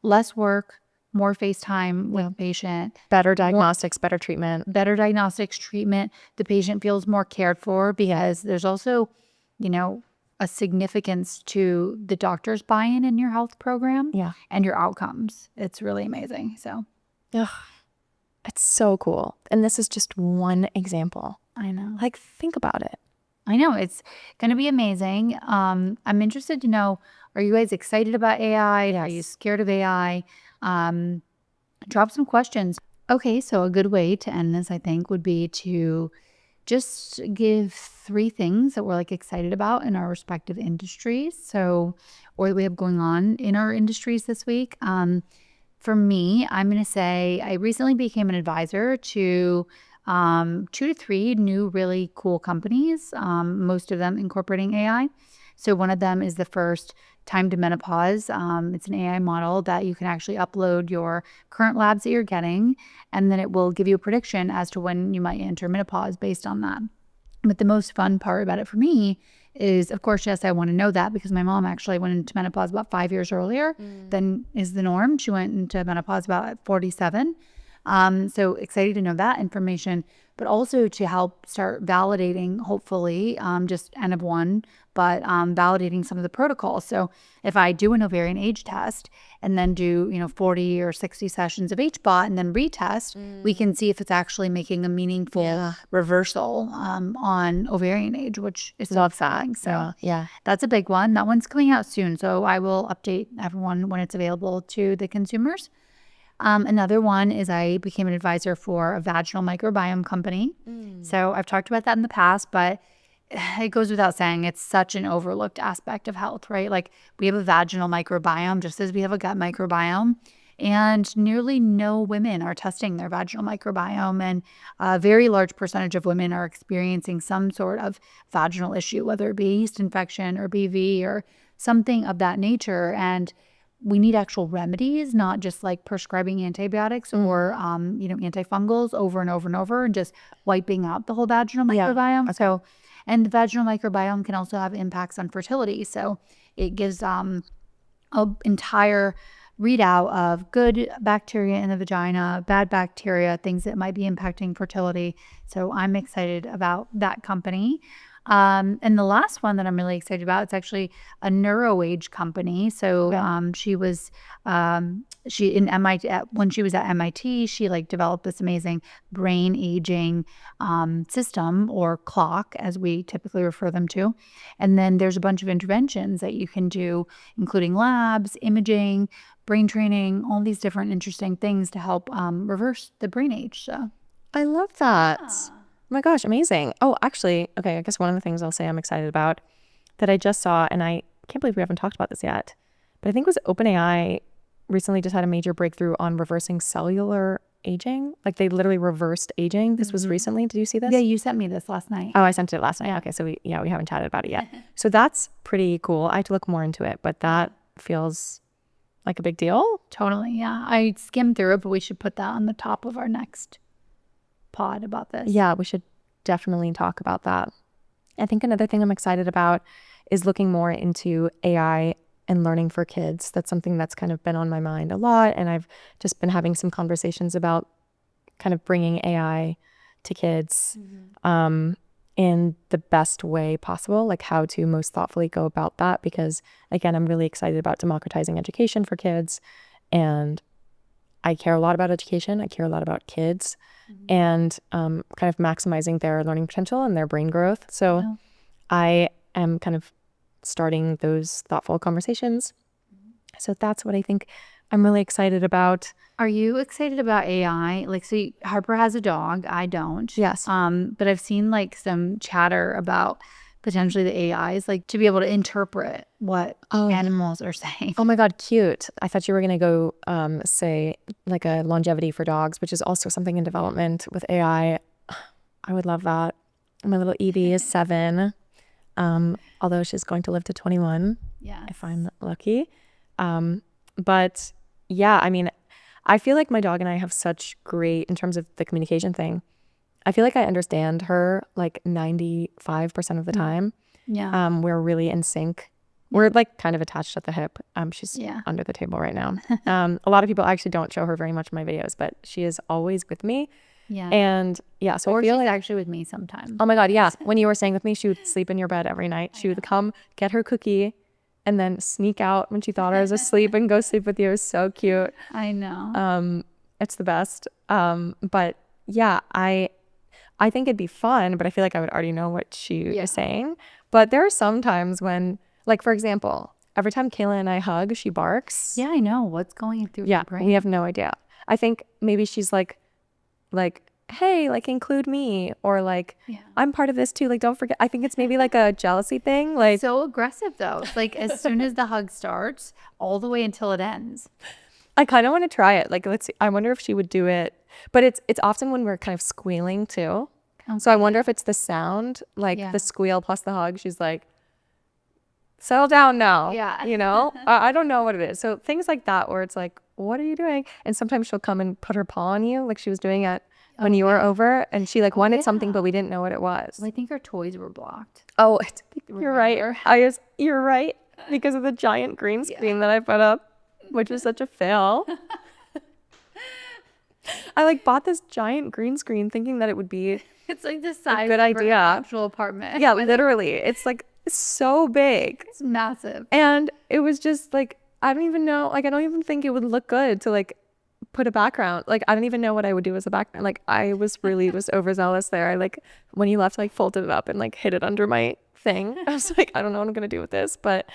less work, more FaceTime with the patient. Better diagnostics, better treatment. Better diagnostics, treatment. The patient feels more cared for because there's also, a significance to the doctor's buy-in in your health program and your outcomes. It's really amazing. So, it's so cool. And this is just one example. I know. Like, think about it. I know. It's going to be amazing. I'm interested to know, are you guys excited about AI? Yes. Are you scared of AI? Drop some questions. Okay, so a good way to end this, I think, would be to just give 3 things that we're excited about in our respective industries. or that we have going on in our industries this week. For me, I'm going to say I recently became an advisor to 2 to 3 new really cool companies, most of them incorporating AI. So one of them is the first time to menopause. It's an AI model that you can actually upload your current labs that you're getting, and then it will give you a prediction as to when you might enter menopause based on that. But the most fun part about it for me is, of course, yes, I want to know that because my mom actually went into menopause about 5 years earlier than is the norm. She went into menopause about at 47. So excited to know that information, but also to help start validating, hopefully, just N of 1, but validating some of the protocols. So if I do an ovarian age test and then do, 40 or 60 sessions of HBOT and then retest, we can see if it's actually making a meaningful reversal on ovarian age, which is so exciting. So that's a big one. That one's coming out soon. So I will update everyone when it's available to the consumers. Another one is I became an advisor for a vaginal microbiome company. So I've talked about that in the past, but it goes without saying, it's such an overlooked aspect of health, right? We have a vaginal microbiome just as we have a gut microbiome, and nearly no women are testing their vaginal microbiome, and a very large percentage of women are experiencing some sort of vaginal issue, whether it be yeast infection or BV or something of that nature. And we need actual remedies, not just prescribing antibiotics or, antifungals over and over and over and just wiping out the whole vaginal microbiome. Okay. So, and the vaginal microbiome can also have impacts on fertility. So it gives an entire readout of good bacteria in the vagina, bad bacteria, things that might be impacting fertility. So I'm excited about that company. And the last one that I'm really excited about, it's actually a neuroage company. So she was in MIT when she was at MIT, she developed this amazing brain aging system, or clock as we typically refer them to. And then there's a bunch of interventions that you can do, including labs, imaging, brain training, all these different interesting things to help reverse the brain age. So I love that. Oh my gosh, amazing. Oh, actually, okay, I guess one of the things I'll say I'm excited about that I just saw, and I can't believe we haven't talked about this yet, but I think it was OpenAI recently just had a major breakthrough on reversing cellular aging. They literally reversed aging. This was recently. Did you see this? Yeah, you sent me this last night. Oh, I sent it last night. Okay, so we haven't chatted about it yet. So that's pretty cool. I have to look more into it, but that feels like a big deal. Totally, yeah. I skimmed through it, but we should put that on the top of our next pod about this. Yeah, we should definitely talk about that. I think another thing I'm excited about is looking more into AI and learning for kids. That's something that's kind of been on my mind a lot, and I've just been having some conversations about kind of bringing AI to kids in the best way possible, how to most thoughtfully go about that, because again, I'm really excited about democratizing education for kids, and I care a lot about education. I care a lot about kids and kind of maximizing their learning potential and their brain growth. So I am kind of starting those thoughtful conversations. So that's what I think I'm really excited about. Are you excited about AI? So Harper has a dog. I don't. Yes. But I've seen some chatter about potentially the AIs, to be able to interpret what animals are saying. Oh my God, cute. I thought you were going to go say a longevity for dogs, which is also something in development with AI. I would love that. My little Evie is 7, although she's going to live to 21 if I'm lucky. But yeah, I mean, I feel like my dog and I have such great, in terms of the communication thing, I feel like I understand her 95% of the time. Yeah. We're really in sync We're like kind of attached at the hip. She's under the table right now. A lot of people actually don't show her very much in my videos, but she is always with me. Yeah. And yeah, so or I feel she's like actually with me sometimes. Oh my God, yeah. When you were staying with me, she would sleep in your bed every night. She would come get her cookie and then sneak out when she thought I was asleep and go sleep with you. It was so cute. I know. It's the best. But yeah, I think it'd be fun, but I feel like I would already know what she is saying. But there are some times when, like, for example, every time Kayla and I hug, she barks. Yeah, I know. What's going through your brain? We have no idea. I think maybe she's like, hey, like, include me, or like, I'm part of this too. Like, don't forget. I think it's maybe like a jealousy thing. Like, so aggressive though. It's like as soon as the hug starts, all the way until it ends. I kind of want to try it. Like, let's see. I wonder if she would do it. But it's often when we're kind of squealing too. Okay. So I wonder if it's the sound, like the squeal plus the hug. She's like, settle down now. Yeah. You know, I don't know what it is. So things like that where it's like, what are you doing? And sometimes she'll come and put her paw on you, like she was doing it when you were over, and she like wanted something, but we didn't know what it was. Well, I think her toys were blocked. Oh, you're right. You're right, because of the giant green screen that I put up, which was such a fail. I like bought this giant green screen thinking that it would be it's like the size good of idea. An actual apartment. Yeah, literally. It's like so big. It's massive. And it was just like, I don't even know, like I don't even think it would look good to like put a background. Like I don't even know what I would do as a background. Like I was overzealous there. I like when you left, like folded it up and like hid it under my thing. I was like, I don't know what I'm gonna do with this. But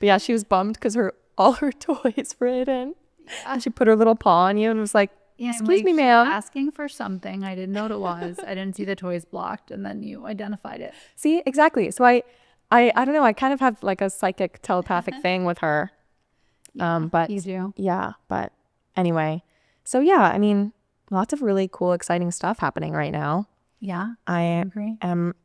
yeah, she was bummed because all her toys were hidden. And she put her little paw on you and was like, excuse me, ma'am. Asking for something. I didn't know what it was. I didn't see the toys blocked, and then you identified it. See, exactly. So I don't know. I kind of have like a psychic telepathic thing with her. But you do. Yeah. But anyway, so yeah, I mean, lots of really cool, exciting stuff happening right now. Yeah, I agree. am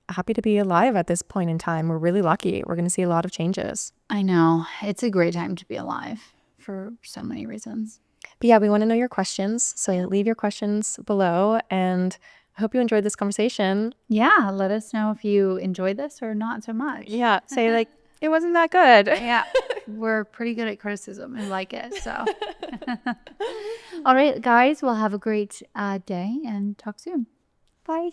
happy to be alive at this point in time. We're really lucky. We're going to see a lot of changes. I know. It's a great time to be alive for so many reasons. But yeah, we want to know your questions. So leave your questions below, and I hope you enjoyed this conversation. Yeah, let us know if you enjoyed this or not so much. Yeah, say like, it wasn't that good. Yeah, we're pretty good at criticism and like it, so. All right, guys, we'll have a great day and talk soon. Bye.